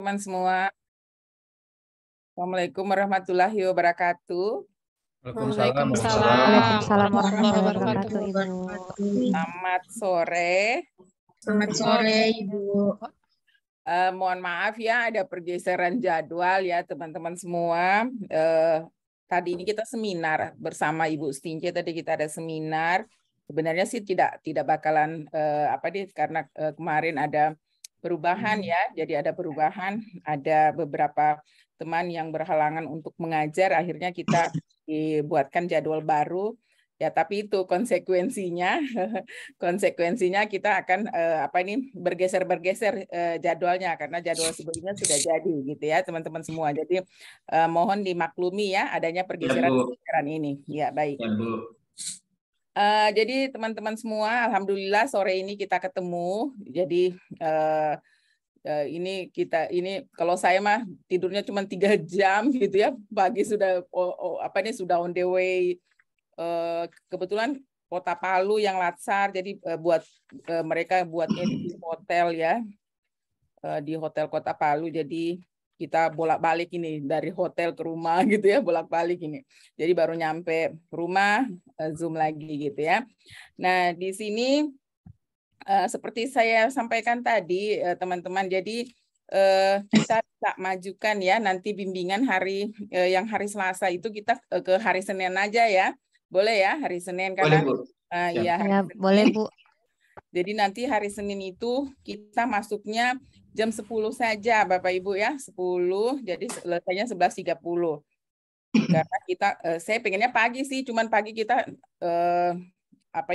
Teman semua, Assalamualaikum warahmatullahi wabarakatuh. Waalaikumsalam warahmatullahi wabarakatuh, Ibu. Selamat sore. Selamat sore, Ibu. Mohon maaf ya, ada pergeseran jadwal ya teman-teman semua. Tadi ini kita seminar bersama Ibu Stince. Tadi kita ada seminar. Sebenarnya sih tidak bakalan karena kemarin ada perubahan ya. Jadi ada perubahan, ada beberapa teman yang berhalangan untuk mengajar. Akhirnya kita dibuatkan jadwal baru. Ya, tapi itu konsekuensinya kita akan bergeser jadwalnya karena jadwal sebelumnya sudah jadi gitu ya teman-teman semua. Jadi mohon dimaklumi ya adanya pergeseran ini. Ya, baik. Ya, Bu. Jadi teman-teman semua, alhamdulillah sore ini kita ketemu. Jadi ini kalau saya mah tidurnya cuma 3 jam gitu ya. Pagi sudah sudah on the way. Kebetulan Kota Palu yang latsar, jadi mereka buatnya di hotel ya, di hotel Kota Palu. Jadi kita bolak-balik ini dari hotel ke rumah gitu ya, bolak-balik ini. Jadi baru nyampe rumah, Zoom lagi gitu ya. Nah di sini seperti saya sampaikan tadi teman-teman, jadi kita bisa majukan ya nanti bimbingan yang hari Selasa itu kita ke hari Senin aja ya. Boleh ya hari Senin karena Boleh, Bu. iya hari Senin. Boleh, Bu. Jadi nanti hari Senin itu kita masuknya jam 10 saja Bapak Ibu ya, 10. Jadi selesainya 11.30. Karena saya pengennya pagi sih, cuman pagi kita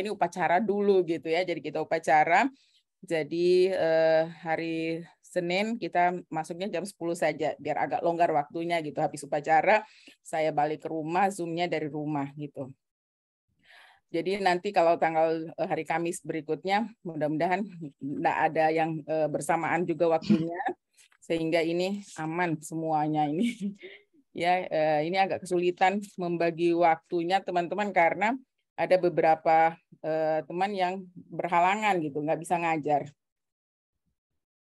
upacara dulu gitu ya. Jadi kita upacara. Jadi hari Senin kita masuknya jam 10 saja biar agak longgar waktunya gitu. Habis upacara saya balik ke rumah, Zoom-nya dari rumah gitu. Jadi nanti kalau tanggal hari Kamis berikutnya mudah-mudahan tidak ada yang bersamaan juga waktunya sehingga ini aman semuanya ini. Ya, ini agak kesulitan membagi waktunya teman-teman karena ada beberapa teman yang berhalangan gitu, nggak bisa ngajar.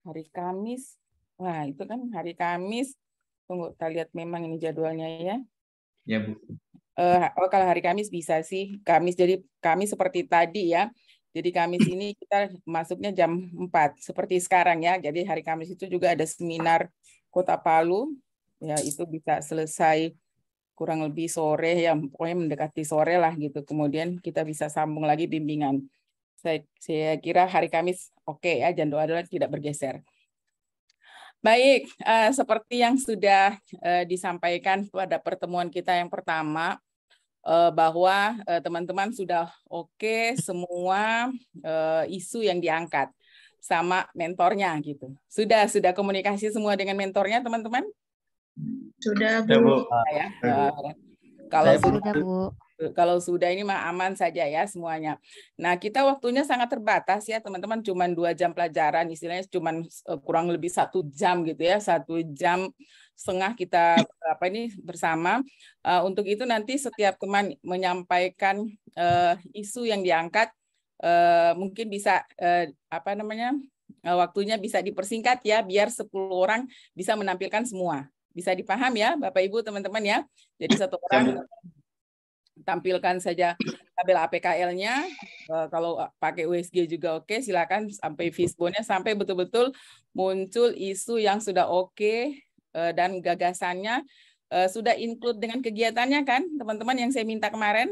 Hari Kamis, wah itu kan hari Kamis. Tunggu, kita lihat memang ini jadwalnya ya. Ya, Bu. Kalau hari Kamis bisa sih. Jadi Kamis seperti tadi ya. Jadi Kamis ini kita masuknya jam 4 seperti sekarang ya. Jadi hari Kamis itu juga ada seminar Kota Palu. Ya, itu bisa selesai kurang lebih sore ya, pokoknya mendekati sore lah gitu. Kemudian kita bisa sambung lagi bimbingan. Saya kira hari Kamis oke ya, jadwalnya tidak bergeser. Baik, seperti yang sudah disampaikan pada pertemuan kita yang pertama, bahwa teman-teman sudah oke semua isu yang diangkat sama mentornya gitu. Sudah komunikasi semua dengan mentornya teman-teman? Sudah, Bu. Bu. Ya, Kalau sudah, Bu. Kalau sudah ini mah aman saja ya semuanya. Nah kita waktunya sangat terbatas ya teman-teman, cuma 2 jam pelajaran, istilahnya cuma kurang lebih 1 jam gitu ya, 1,5 jam kita bersama. Untuk itu nanti setiap teman menyampaikan isu yang diangkat, mungkin bisa waktunya bisa dipersingkat ya, biar 10 orang bisa menampilkan semua. Bisa dipaham ya Bapak Ibu teman-teman ya. Jadi satu orang tampilkan saja tabel APKL-nya, kalau pakai USG juga oke, silakan sampai Fishbone-nya sampai betul-betul muncul isu yang sudah oke dan gagasannya sudah include dengan kegiatannya kan teman-teman yang saya minta kemarin.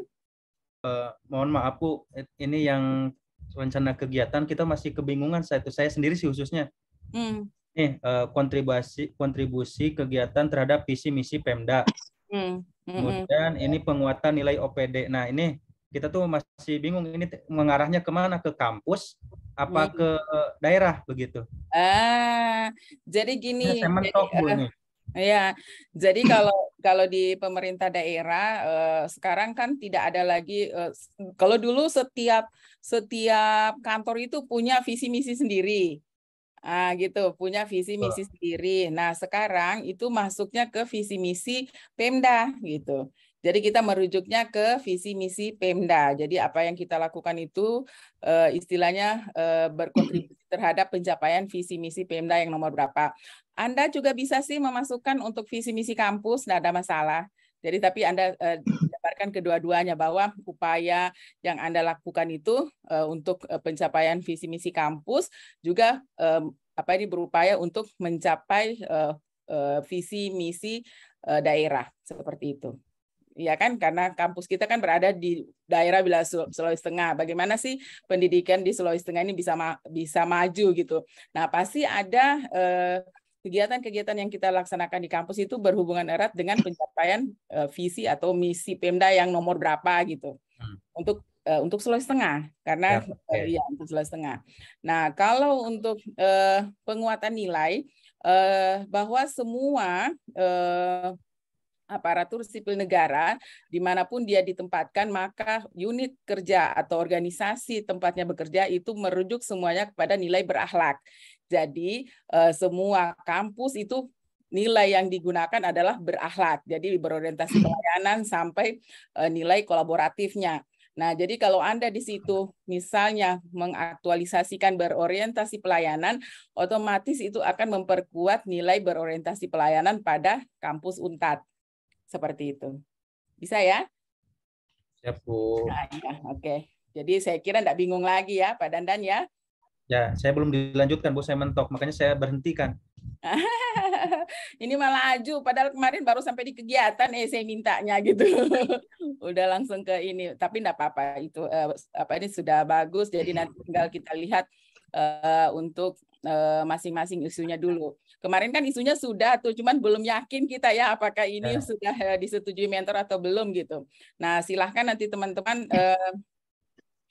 Mohon maaf Bu, ini yang rencana kegiatan kita masih kebingungan, saya sendiri sih khususnya. Kontribusi kegiatan terhadap visi misi Pemda. Kemudian ini penguatan nilai OPD. Nah ini kita tuh masih bingung ini mengarahnya kemana, ke kampus apa ke daerah begitu. Jadi gini. Saya mentok Bu ini. Ya, jadi kalau di pemerintah daerah sekarang kan tidak ada lagi. Kalau dulu setiap kantor itu punya visi misi sendiri. Gitu, punya visi misi sendiri. Nah, sekarang itu masuknya ke visi misi Pemda gitu. Jadi kita merujuknya ke visi misi Pemda. Jadi apa yang kita lakukan itu istilahnya berkontribusi terhadap pencapaian visi misi Pemda yang nomor berapa. Anda juga bisa sih memasukkan untuk visi misi kampus, tidak ada masalah. Jadi tapi Anda jabarkan kedua-duanya bahwa upaya yang Anda lakukan itu untuk pencapaian visi misi kampus juga ini berupaya untuk mencapai visi misi daerah seperti itu. Ya kan, karena kampus kita kan berada di daerah Sulawesi Tengah. Bagaimana sih pendidikan di Sulawesi Tengah ini bisa maju gitu. Nah, pasti ada kegiatan-kegiatan yang kita laksanakan di kampus itu berhubungan erat dengan pencapaian visi atau misi Pemda yang nomor berapa gitu. Untuk Sulawesi Tengah, karena ya untuk Sulawesi Tengah. Nah, kalau untuk penguatan nilai, bahwa semua aparatur sipil negara, dimanapun dia ditempatkan, maka unit kerja atau organisasi tempatnya bekerja itu merujuk semuanya kepada nilai berakhlak. Jadi semua kampus itu nilai yang digunakan adalah berakhlak. Jadi berorientasi pelayanan sampai nilai kolaboratifnya. Nah, jadi kalau Anda di situ misalnya mengaktualisasikan berorientasi pelayanan, otomatis itu akan memperkuat nilai berorientasi pelayanan pada kampus UNTAD. Seperti itu. Bisa ya? Siap, Bu. Nah, ya, oke. Jadi saya kira enggak bingung lagi ya, Pak Dandan ya. Ya, saya belum dilanjutkan, Bu. Saya mentok, makanya saya berhentikan. Ini malah aju, padahal kemarin baru sampai di kegiatan, saya mintanya gitu. Udah langsung ke ini, tapi enggak apa-apa. Itu ini sudah bagus, jadi nanti tinggal kita lihat untuk masing-masing isunya dulu. Kemarin kan isunya sudah tuh, cuman belum yakin kita ya apakah ini sudah disetujui mentor atau belum gitu. Nah, silahkan nanti teman-teman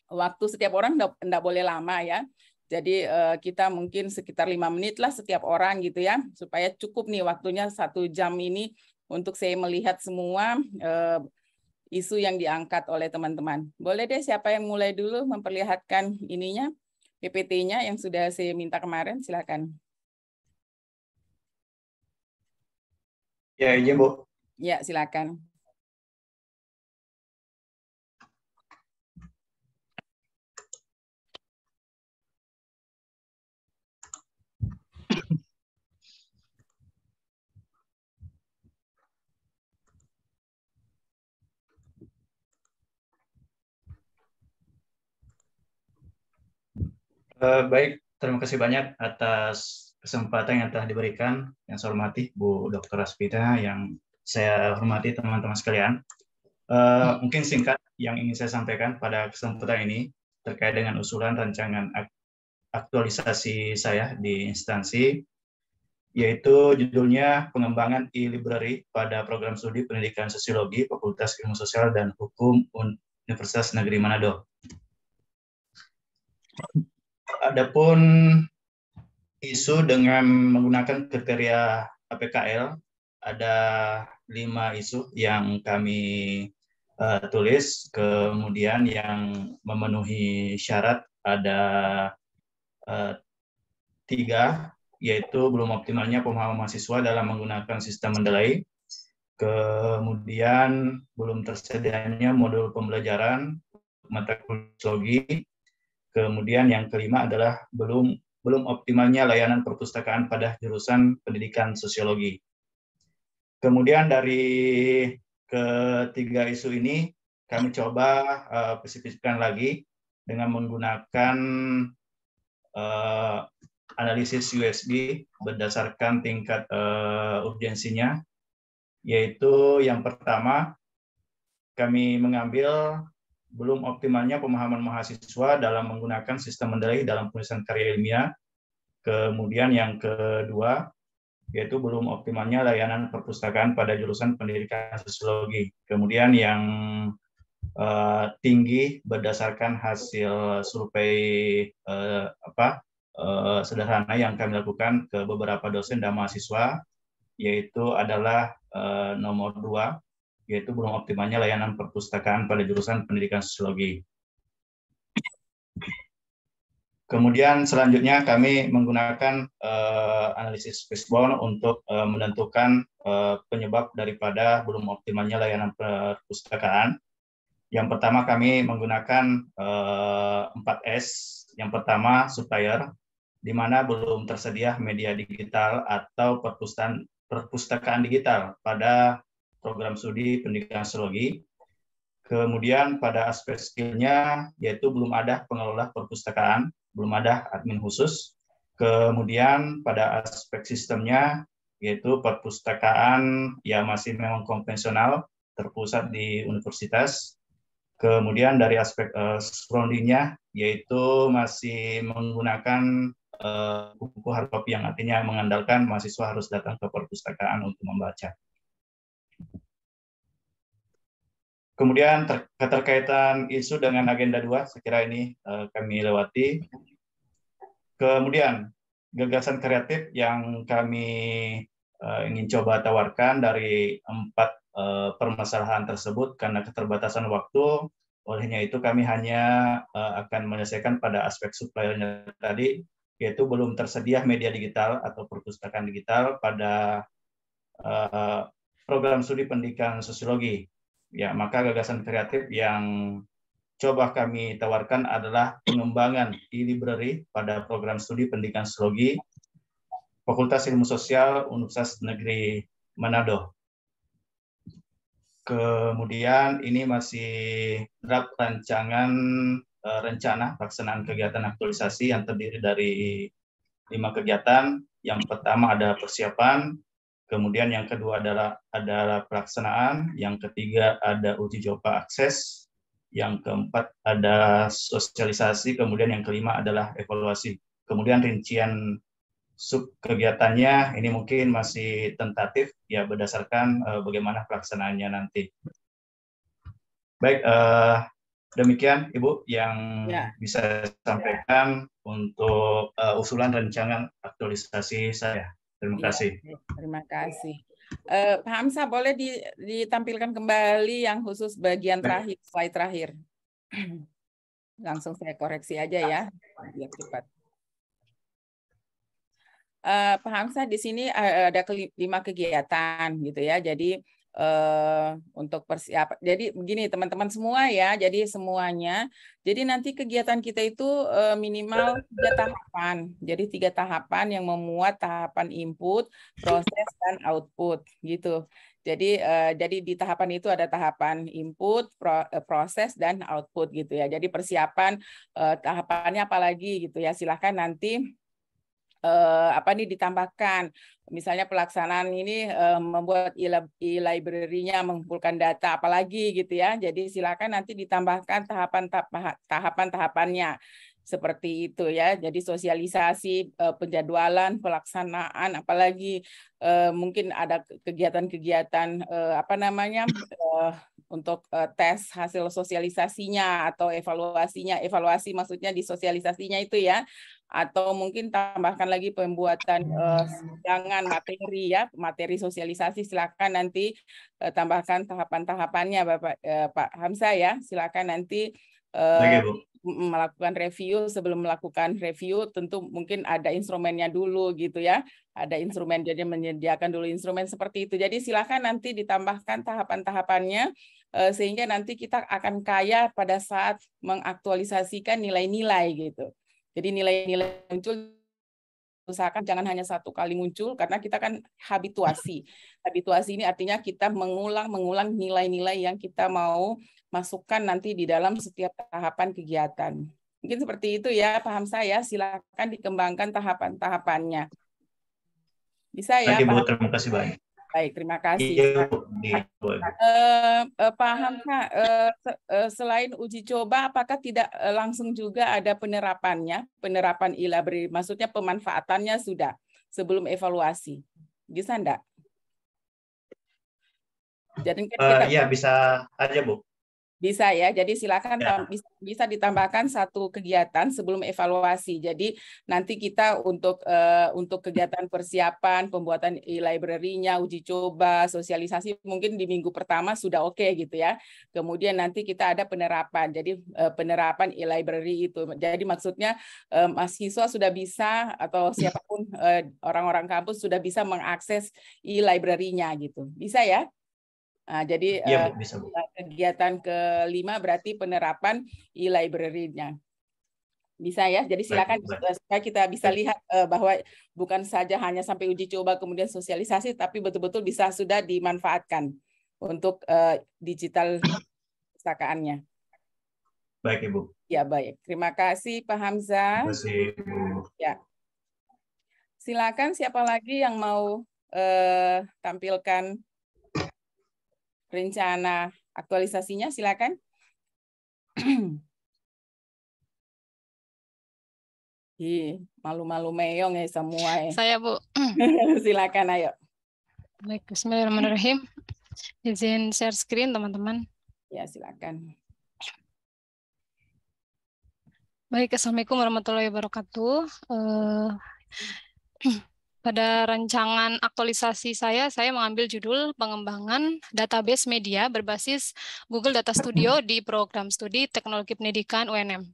waktu setiap orang enggak boleh lama ya. Jadi kita mungkin sekitar 5 menit lah setiap orang gitu ya, supaya cukup nih waktunya 1 jam ini untuk saya melihat semua isu yang diangkat oleh teman-teman. Boleh deh siapa yang mulai dulu memperlihatkan ininya, PPT-nya yang sudah saya minta kemarin, silakan. Ya, izin, Bu. Ya, silakan. Baik, terima kasih banyak atas kesempatan yang telah diberikan. Yang saya hormati Bu Dr. Aspida, yang saya hormati teman-teman sekalian. Mungkin singkat yang ingin saya sampaikan pada kesempatan ini terkait dengan usulan rancangan aktualisasi saya di instansi, yaitu judulnya Pengembangan e-library pada program studi pendidikan sosiologi Fakultas Ilmu Sosial dan Hukum Universitas Negeri Manado. Adapun isu dengan menggunakan kriteria APKL, ada 5 isu yang kami tulis, kemudian yang memenuhi syarat ada 3, yaitu belum optimalnya pemahaman mahasiswa dalam menggunakan sistem Mendeley, kemudian belum tersedianya modul pembelajaran mata kuliah sosiologi, kemudian yang kelima adalah belum optimalnya layanan perpustakaan pada jurusan pendidikan sosiologi. Kemudian dari ketiga isu ini kami coba spesifikkan lagi dengan menggunakan analisis USB berdasarkan tingkat urgensinya, yaitu yang pertama kami mengambil belum optimalnya pemahaman mahasiswa dalam menggunakan sistem Mendeley dalam penulisan karya ilmiah. Kemudian yang kedua, yaitu belum optimalnya layanan perpustakaan pada jurusan pendidikan sosiologi. Kemudian yang tinggi berdasarkan hasil survei sederhana yang kami lakukan ke beberapa dosen dan mahasiswa, yaitu adalah nomor 2, yaitu belum optimalnya layanan perpustakaan pada jurusan pendidikan sosiologi. Kemudian selanjutnya kami menggunakan analisis fishbone untuk menentukan penyebab daripada belum optimalnya layanan perpustakaan. Yang pertama kami menggunakan 4S. Yang pertama supplier, di mana belum tersedia media digital atau perpustakaan digital pada program studi pendidikan sosiologi. Kemudian pada aspek skillnya, yaitu belum ada pengelola perpustakaan, belum ada admin khusus. Kemudian pada aspek sistemnya, yaitu perpustakaan yang masih memang konvensional, terpusat di universitas. Kemudian dari aspek surroundingnya, yaitu masih menggunakan buku hard copy, yang artinya mengandalkan mahasiswa harus datang ke perpustakaan untuk membaca. Kemudian keterkaitan isu dengan agenda 2, saya kira ini kami lewati. Kemudian gagasan kreatif yang kami ingin coba tawarkan dari 4 permasalahan tersebut karena keterbatasan waktu, olehnya itu kami hanya akan menyelesaikan pada aspek supply-nya tadi, yaitu belum tersedia media digital atau perpustakaan digital pada program studi pendidikan sosiologi. Ya, maka gagasan kreatif yang coba kami tawarkan adalah pengembangan e-library pada program studi pendidikan sosiologi Fakultas Ilmu Sosial Universitas Negeri Manado. Kemudian ini masih draft rancangan rencana pelaksanaan kegiatan aktualisasi yang terdiri dari 5 kegiatan. Yang pertama ada persiapan, kemudian yang kedua adalah pelaksanaan, yang ketiga ada uji coba akses, yang keempat ada sosialisasi, kemudian yang kelima adalah evaluasi. Kemudian rincian sub kegiatannya ini mungkin masih tentatif ya berdasarkan bagaimana pelaksanaannya nanti. Baik, demikian Ibu yang bisa sampaikan untuk usulan rancangan aktualisasi saya. Terima kasih. Terima kasih. Pak Hamzah, boleh ditampilkan kembali yang khusus bagian terakhir, slide terakhir. Langsung saya koreksi aja ya, biar cepat. Pak Hamzah, di sini ada 5 kegiatan gitu ya. Jadi untuk persiapan. Jadi begini teman-teman semua ya. Jadi semuanya. Jadi nanti kegiatan kita itu minimal 3 tahapan. Jadi 3 tahapan yang memuat tahapan input, proses dan output gitu. Jadi di tahapan itu ada tahapan input, proses dan output gitu ya. Jadi persiapan tahapannya apalagi gitu ya. Silahkan nanti apa nih ditambahkan, misalnya pelaksanaan ini membuat e-library-nya mengumpulkan data apalagi gitu ya. Jadi silakan nanti ditambahkan tahapan-tahapannya seperti itu ya. Jadi sosialisasi, penjadwalan, pelaksanaan, apalagi mungkin ada kegiatan-kegiatan apa namanya untuk tes hasil sosialisasinya atau evaluasinya. Evaluasi maksudnya di sosialisasinya itu ya. Atau mungkin tambahkan lagi pembuatan jangan materi ya, materi sosialisasi, silakan nanti tambahkan tahapan-tahapannya Pak Hamzah ya. Silakan nanti melakukan review. Sebelum melakukan review tentu mungkin ada instrumennya dulu gitu ya. Ada instrumen, jadi menyediakan dulu instrumen seperti itu. Jadi silakan nanti ditambahkan tahapan-tahapannya sehingga nanti kita akan kaya pada saat mengaktualisasikan nilai-nilai gitu. Jadi nilai-nilai muncul, usahakan jangan hanya 1 kali muncul, karena kita kan habituasi. Habituasi ini artinya kita mengulang nilai-nilai yang kita mau masukkan nanti di dalam setiap tahapan kegiatan. Mungkin seperti itu ya, paham saya. Silakan dikembangkan tahapan-tahapannya. Bisa ya, Pak? Terima kasih banyak. Baik, terima kasih. Paham Kak, selain uji coba, apakah tidak langsung juga ada penerapannya, penerapan e-library, maksudnya pemanfaatannya sudah sebelum evaluasi, bisa enggak? Jadi kita ya bisa aja Bu. Bisa ya, jadi silakan bisa ditambahkan 1 kegiatan sebelum evaluasi. Jadi nanti kita untuk kegiatan persiapan, pembuatan e-library-nya, uji coba, sosialisasi mungkin di minggu pertama sudah oke gitu ya. Kemudian nanti kita ada penerapan. Jadi penerapan e-library itu. Jadi maksudnya mahasiswa sudah bisa atau siapapun orang-orang kampus sudah bisa mengakses e-library-nya gitu. Bisa ya? Nah, jadi ya, bisa, Bu. Kegiatan ke-5 berarti penerapan e-library-nya. Bisa ya, jadi silakan supaya kita bisa lihat bahwa bukan saja hanya sampai uji coba kemudian sosialisasi, tapi betul-betul bisa sudah dimanfaatkan untuk digital pustakaannya. Baik Ibu. Ya baik, terima kasih Pak Hamzah. Terima kasih Ibu. Ya, silakan siapa lagi yang mau tampilkan rencana aktualisasinya, silakan. Malu-malu meong ya semua ya. Saya Bu. Silakan ayo. Baik, bismillahirrahmanirrahim. Izin share screen teman-teman. Ya silakan. Baik, assalamualaikum warahmatullahi wabarakatuh. Pada rancangan aktualisasi saya mengambil judul pengembangan database media berbasis Google Data Studio di program studi Teknologi Pendidikan UNM.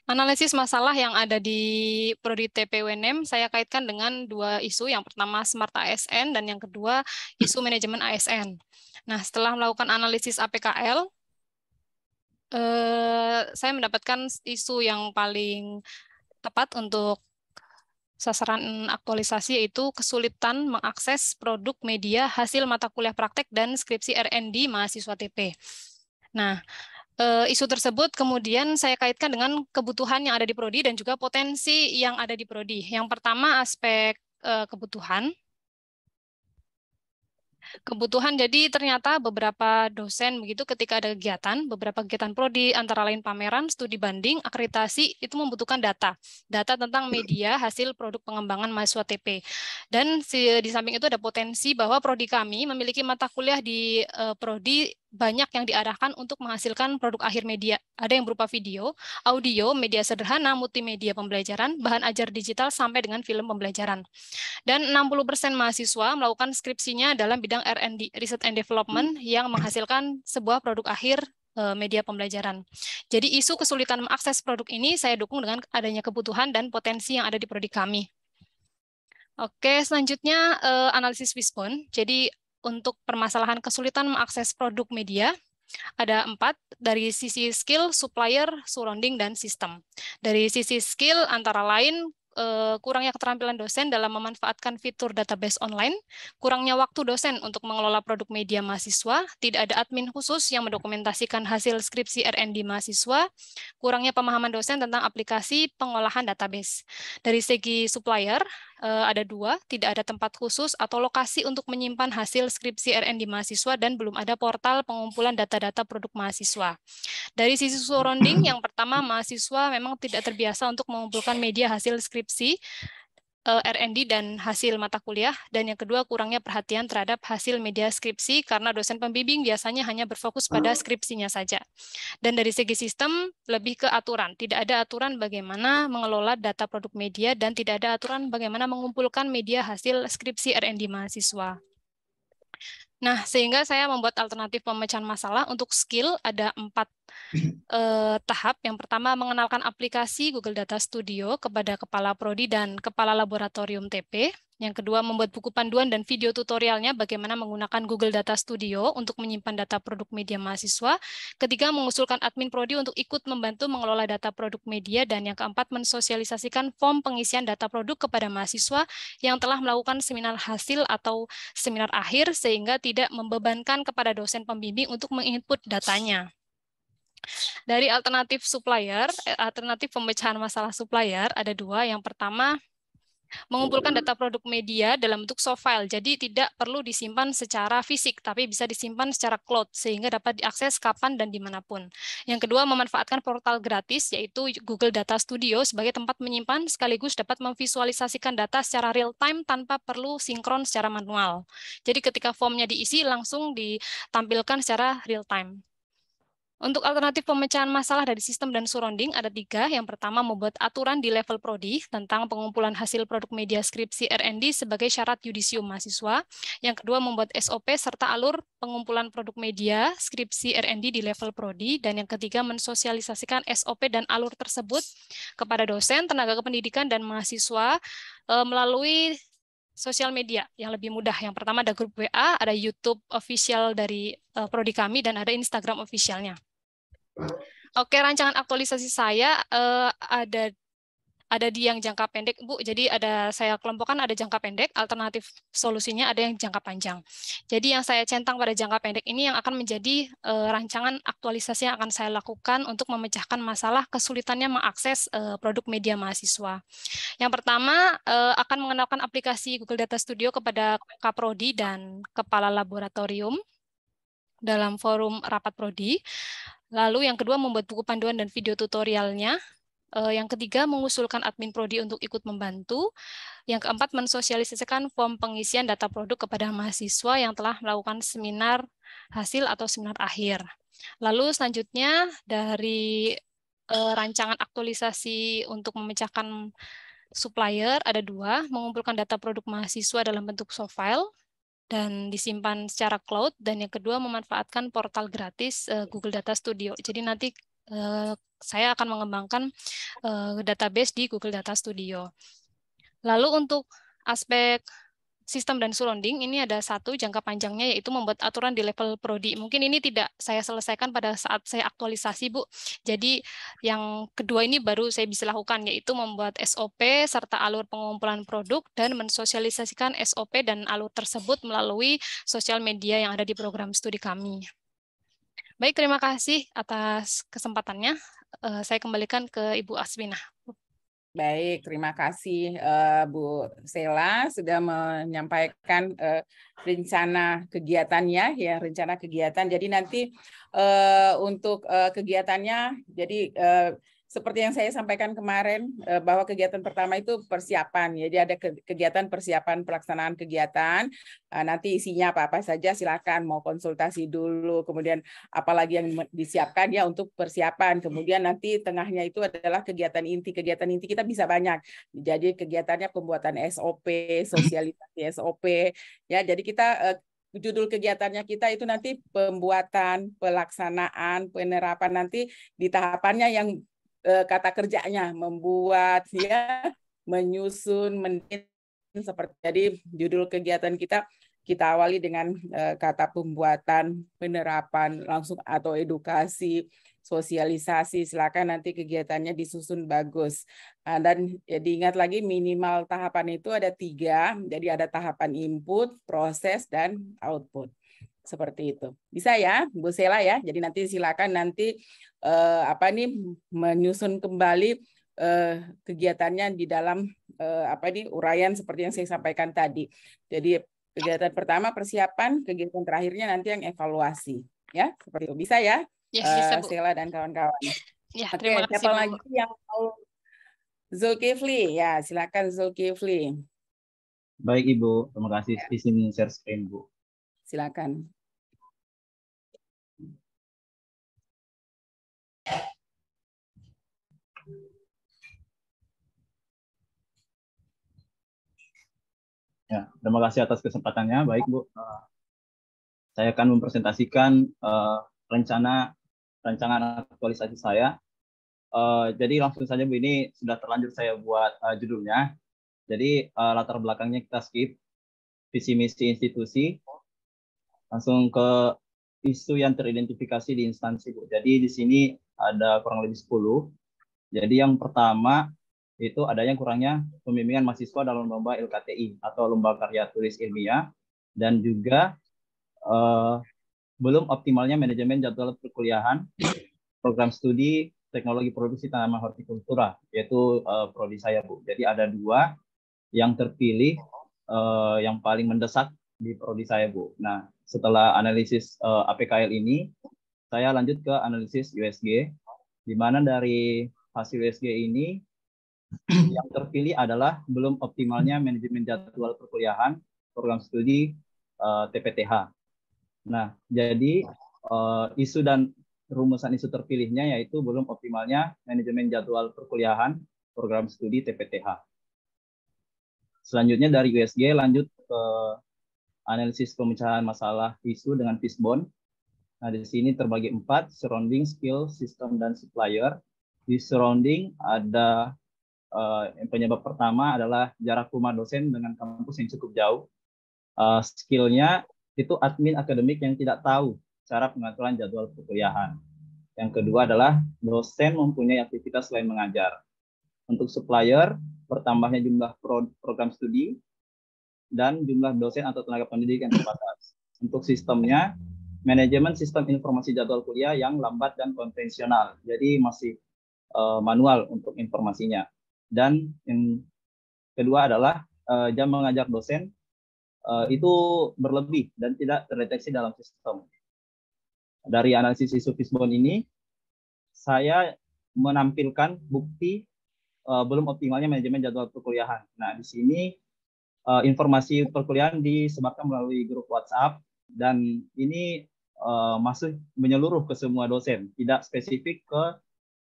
Analisis masalah yang ada di Prodi TP UNM saya kaitkan dengan dua isu. Yang pertama Smart ASN dan yang kedua isu manajemen ASN. Nah, setelah melakukan analisis APKL, saya mendapatkan isu yang paling tepat untuk sasaran aktualisasi, yaitu kesulitan mengakses produk media hasil mata kuliah praktek dan skripsi R&D mahasiswa TP. Nah, isu tersebut kemudian saya kaitkan dengan kebutuhan yang ada di Prodi dan juga potensi yang ada di Prodi. Yang pertama aspek kebutuhan. Jadi ternyata beberapa dosen begitu ketika ada kegiatan, beberapa kegiatan Prodi antara lain pameran, studi banding, akreditasi itu membutuhkan data tentang media hasil produk pengembangan mahasiswa TP. Dan di samping itu ada potensi bahwa Prodi kami memiliki mata kuliah di Prodi banyak yang diarahkan untuk menghasilkan produk akhir media. Ada yang berupa video, audio, media sederhana, multimedia pembelajaran, bahan ajar digital sampai dengan film pembelajaran. Dan 60% mahasiswa melakukan skripsinya dalam bidang R&D, Research and Development, yang menghasilkan sebuah produk akhir media pembelajaran. Jadi isu kesulitan mengakses produk ini saya dukung dengan adanya kebutuhan dan potensi yang ada di prodi kami. Oke, selanjutnya analisis Wishbone. Jadi untuk permasalahan kesulitan mengakses produk media, ada 4, dari sisi skill, supplier, surrounding, dan sistem. Dari sisi skill, antara lain, kurangnya keterampilan dosen dalam memanfaatkan fitur database online, kurangnya waktu dosen untuk mengelola produk media mahasiswa, tidak ada admin khusus yang mendokumentasikan hasil skripsi R&D mahasiswa, kurangnya pemahaman dosen tentang aplikasi pengolahan database. Dari segi supplier, ada 2, tidak ada tempat khusus atau lokasi untuk menyimpan hasil skripsi R&D mahasiswa dan belum ada portal pengumpulan data-data produk mahasiswa. Dari sisi surrounding, yang pertama mahasiswa memang tidak terbiasa untuk mengumpulkan media hasil skripsi R&D dan hasil mata kuliah, dan yang kedua kurangnya perhatian terhadap hasil media skripsi karena dosen pembimbing biasanya hanya berfokus pada skripsinya saja. Dan dari segi sistem lebih ke aturan, tidak ada aturan bagaimana mengelola data produk media dan tidak ada aturan bagaimana mengumpulkan media hasil skripsi R&D mahasiswa. Nah, sehingga saya membuat alternatif pemecahan masalah. Untuk skill ada 4 tahap. Yang pertama, mengenalkan aplikasi Google Data Studio kepada kepala prodi dan kepala laboratorium TP. Yang kedua, membuat buku panduan dan video tutorialnya bagaimana menggunakan Google Data Studio untuk menyimpan data produk media mahasiswa. Ketiga, mengusulkan admin prodi untuk ikut membantu mengelola data produk media. Dan yang keempat, mensosialisasikan form pengisian data produk kepada mahasiswa yang telah melakukan seminar hasil atau seminar akhir, sehingga tidak membebankan kepada dosen pembimbing untuk menginput datanya. Dari alternatif supplier, alternatif pemecahan masalah supplier ada 2. Yang pertama, mengumpulkan data produk media dalam bentuk soft file, jadi tidak perlu disimpan secara fisik, tapi bisa disimpan secara cloud, sehingga dapat diakses kapan dan dimanapun. Yang kedua, memanfaatkan portal gratis, yaitu Google Data Studio sebagai tempat menyimpan, sekaligus dapat memvisualisasikan data secara real-time tanpa perlu sinkron secara manual. Jadi ketika formnya diisi, langsung ditampilkan secara real-time. Untuk alternatif pemecahan masalah dari sistem dan surrounding ada 3. Yang pertama, membuat aturan di level prodi tentang pengumpulan hasil produk media skripsi R&D sebagai syarat yudisium mahasiswa. Yang kedua, membuat SOP serta alur pengumpulan produk media skripsi R&D di level prodi. Dan yang ketiga, mensosialisasikan SOP dan alur tersebut kepada dosen, tenaga kependidikan, dan mahasiswa melalui sosial media yang lebih mudah. Yang pertama ada grup WA, ada YouTube official dari prodi kami, dan ada Instagram officialnya. Oke, rancangan aktualisasi saya ada di yang jangka pendek, Bu. Jadi saya kelompokkan ada jangka pendek, alternatif solusinya ada yang jangka panjang. Jadi yang saya centang pada jangka pendek ini yang akan menjadi rancangan aktualisasi yang akan saya lakukan untuk memecahkan masalah kesulitannya mengakses produk media mahasiswa. Yang pertama akan mengenalkan aplikasi Google Data Studio kepada Kaprodi dan Kepala Laboratorium dalam forum rapat Prodi. Lalu yang kedua membuat buku panduan dan video tutorialnya. Yang ketiga, mengusulkan admin prodi untuk ikut membantu. Yang keempat, mensosialisasikan form pengisian data produk kepada mahasiswa yang telah melakukan seminar hasil atau seminar akhir. Lalu selanjutnya, dari rancangan aktualisasi untuk memecahkan supplier, ada 2, mengumpulkan data produk mahasiswa dalam bentuk soft file dan disimpan secara cloud. Dan yang kedua, memanfaatkan portal gratis Google Data Studio. Jadi nanti saya akan mengembangkan database di Google Data Studio. Lalu untuk aspek sistem dan surrounding, ini ada 1 jangka panjangnya, yaitu membuat aturan di level prodi. Mungkin ini tidak saya selesaikan pada saat saya aktualisasi, Bu. Jadi yang kedua ini baru saya bisa lakukan, yaitu membuat SOP serta alur pengumpulan produk dan mensosialisasikan SOP dan alur tersebut melalui sosial media yang ada di program studi kami. Baik, terima kasih atas kesempatannya. Saya kembalikan ke Ibu Aswinah. Baik, terima kasih Bu Sela sudah menyampaikan rencana kegiatannya, ya, rencana kegiatan. Jadi nanti untuk kegiatannya, jadi seperti yang saya sampaikan kemarin, bahwa kegiatan pertama itu persiapan. Jadi ada kegiatan persiapan pelaksanaan kegiatan. Nanti isinya apa-apa saja silakan, mau konsultasi dulu. Kemudian apalagi yang disiapkan ya untuk persiapan. Kemudian nanti tengahnya itu adalah kegiatan inti. Kegiatan inti kita bisa banyak. Jadi kegiatannya pembuatan SOP, sosialisasi SOP. Ya, jadi kita judul kegiatannya kita itu nanti pembuatan, pelaksanaan, penerapan, nanti di tahapannya yang kata kerjanya membuat, ya, menyusun, seperti jadi judul kegiatan kita awali dengan kata pembuatan, penerapan, langsung atau edukasi, sosialisasi. Silakan nanti kegiatannya disusun bagus. Dan ya, diingat lagi minimal tahapan itu ada 3. Jadi ada tahapan input, proses, dan output. Seperti itu. Bisa ya, Bu Sela ya. Jadi nanti silakan nanti menyusun kembali kegiatannya di dalam uraian seperti yang saya sampaikan tadi. Jadi kegiatan pertama persiapan, kegiatan terakhirnya nanti yang evaluasi, ya. Seperti itu. Bisa ya? Ya, bisa, Bu. Sela dan kawan-kawan. Ya, Oke, terima kasih, siapa Bu. lagi yang mau? Zulkifli, ya, silakan Zulkifli. Baik Ibu, terima kasih. Di sini share screen, Bu. Silakan. Ya, terima kasih atas kesempatannya. Baik Bu, saya akan mempresentasikan rancangan aktualisasi saya. Jadi langsung saja Bu, ini sudah terlanjur saya buat judulnya. Jadi latar belakangnya kita skip, visi misi institusi, langsung ke isu yang teridentifikasi di instansi Bu. Jadi di sini ada kurang lebih 10. Jadi yang pertama itu adanya kurangnya pembimbingan mahasiswa dalam lomba LKTI atau lomba karya tulis ilmiah, dan juga belum optimalnya manajemen jadwal perkuliahan program studi teknologi produksi tanaman hortikultura, yaitu prodi saya Bu. Jadi ada 2 yang terpilih yang paling mendesak di prodi saya Bu. Nah, setelah analisis APKL ini, saya lanjut ke analisis USG, di mana dari hasil USG ini yang terpilih adalah belum optimalnya manajemen jadwal perkuliahan program studi TPTH. Nah, jadi isu dan rumusan isu terpilihnya yaitu belum optimalnya manajemen jadwal perkuliahan program studi TPTH. Selanjutnya dari USG lanjut ke analisis pemecahan masalah isu dengan fishbone. Nah, di sini terbagi 4, surrounding, skill, system, dan supplier. Di surrounding ada penyebab pertama adalah jarak rumah dosen dengan kampus yang cukup jauh. Skillnya itu admin akademik yang tidak tahu cara pengaturan jadwal perkuliahan. Yang kedua adalah dosen mempunyai aktivitas selain mengajar. Untuk supplier, bertambahnya jumlah program studi dan jumlah dosen atau tenaga pendidik yang terbatas. Untuk sistemnya, manajemen sistem informasi jadwal kuliah yang lambat dan konvensional. Jadi masih manual untuk informasinya. Dan yang kedua adalah jam mengajar dosen itu berlebih dan tidak terdeteksi dalam sistem. Dari analisis isu Fishbone ini, saya menampilkan bukti belum optimalnya manajemen jadwal perkuliahan. Nah, di sini informasi perkuliahan disebarkan melalui grup WhatsApp, dan ini masih menyeluruh ke semua dosen, tidak spesifik ke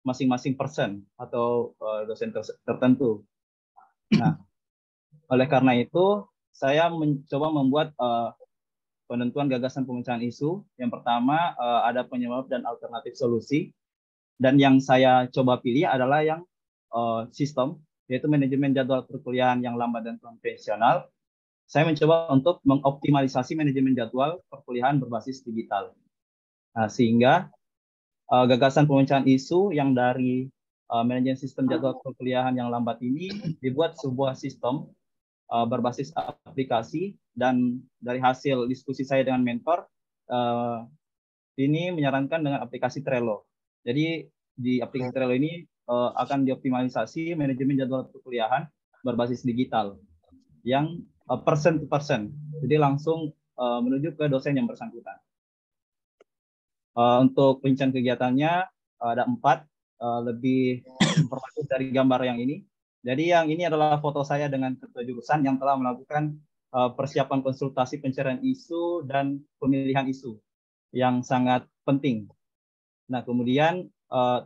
masing-masing person atau dosen tertentu. Nah, oleh karena itu, saya mencoba membuat penentuan gagasan pemecahan isu. Yang pertama, ada penyebab dan alternatif solusi. Dan yang saya coba pilih adalah yang sistem, yaitu manajemen jadwal perkuliahan yang lambat dan konvensional. Saya mencoba untuk mengoptimalisasi manajemen jadwal perkuliahan berbasis digital. Nah, sehingga gagasan pemecahan isu yang dari manajemen sistem jadwal perkuliahan yang lambat ini dibuat sebuah sistem berbasis aplikasi, dan dari hasil diskusi saya dengan mentor, ini menyarankan dengan aplikasi Trello. Jadi di aplikasi Trello ini akan dioptimalisasi manajemen jadwal perkuliahan berbasis digital yang person to person, jadi langsung menuju ke dosen yang bersangkutan. Untuk rincian kegiatannya ada 4, lebih informatif dari gambar yang ini. Jadi yang ini adalah foto saya dengan ketua jurusan yang telah melakukan persiapan konsultasi pencarian isu dan pemilihan isu yang sangat penting. Nah, kemudian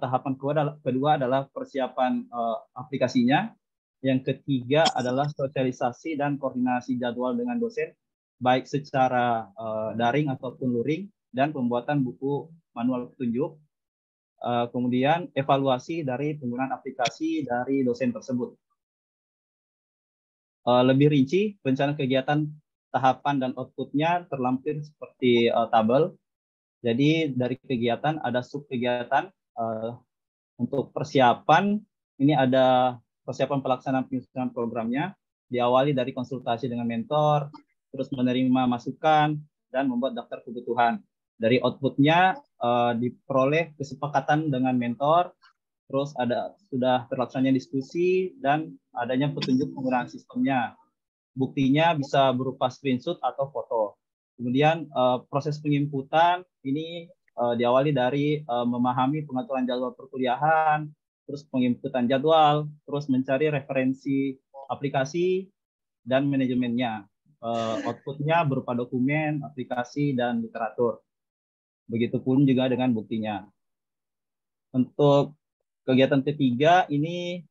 tahapan kedua adalah persiapan aplikasinya. Yang ketiga adalah sosialisasi dan koordinasi jadwal dengan dosen, baik secara daring ataupun luring, dan pembuatan buku manual petunjuk. Kemudian evaluasi dari penggunaan aplikasi dari dosen tersebut. Lebih rinci, rencana kegiatan, tahapan, dan outputnya terlampir seperti tabel. Jadi dari kegiatan ada sub kegiatan. Untuk persiapan, ini ada persiapan pelaksanaan penyusunan programnya, diawali dari konsultasi dengan mentor, terus menerima masukan, dan membuat daftar kebutuhan. Dari outputnya diperoleh kesepakatan dengan mentor, terus sudah terlaksananya diskusi, dan adanya petunjuk penggunaan sistemnya. Buktinya bisa berupa screenshot atau foto. Kemudian proses penginputan ini diawali dari memahami pengaturan jadwal perkuliahan, terus penginputan jadwal, terus mencari referensi aplikasi dan manajemennya. Outputnya berupa dokumen, aplikasi, dan literatur. Begitupun juga dengan buktinya. Untuk kegiatan ketiga ini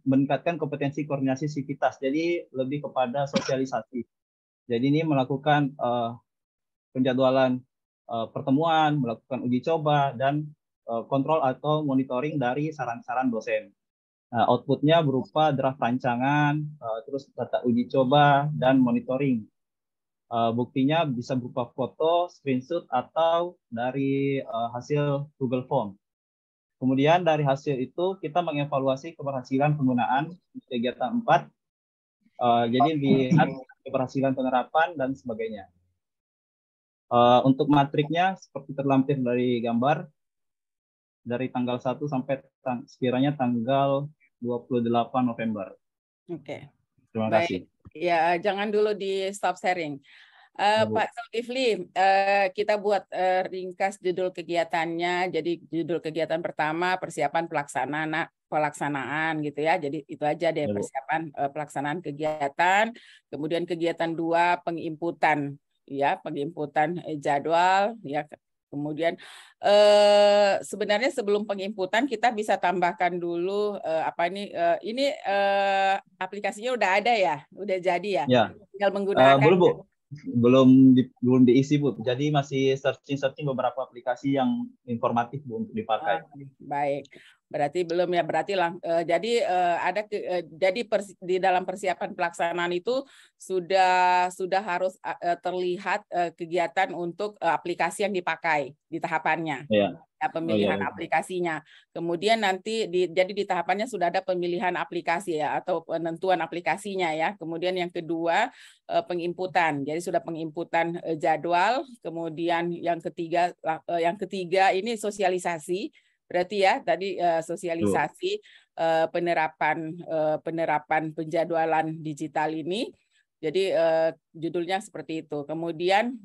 meningkatkan kompetensi koordinasi sivitas, jadi lebih kepada sosialisasi. Jadi ini melakukan penjadwalan pertemuan, melakukan uji coba, dan kontrol atau monitoring dari saran-saran dosen. Nah, outputnya berupa draft rancangan, terus data uji coba, dan monitoring. Buktinya bisa berupa foto, screenshot, atau dari hasil Google Form. Kemudian dari hasil itu kita mengevaluasi keberhasilan penggunaan kegiatan 4. Jadi lihat keberhasilan penerapan dan sebagainya. Untuk matriknya seperti terlampir dari gambar, dari tanggal 1 sampai sekiranya tanggal 28 November. Oke. Terima kasih. Ya, jangan dulu di stop sharing. Pak Zulkifli, kita buat ringkas judul kegiatannya. Jadi judul kegiatan pertama persiapan pelaksanaan gitu ya. Jadi itu aja deh, persiapan pelaksanaan kegiatan. Kemudian kegiatan 2 penginputan, ya, penginputan jadwal, ya. Kemudian sebenarnya sebelum penginputan kita bisa tambahkan dulu ini aplikasinya udah ada ya, udah jadi ya. Tinggal menggunakan. Belum diisi, Bu. Jadi masih searching beberapa aplikasi yang informatif, Bu, untuk dipakai. Baik. Berarti belum ya, berarti jadi di dalam persiapan pelaksanaan itu sudah harus terlihat kegiatan untuk aplikasi yang dipakai di tahapannya. Ya. Ya, pemilihan aplikasinya. Kemudian nanti jadi di tahapannya sudah ada pemilihan aplikasi ya atau penentuan aplikasinya ya. Kemudian yang kedua penginputan. Jadi sudah penginputan jadwal. Kemudian yang ketiga ini sosialisasi. Berarti ya tadi sosialisasi penerapan penjadwalan digital ini. Jadi judulnya seperti itu. Kemudian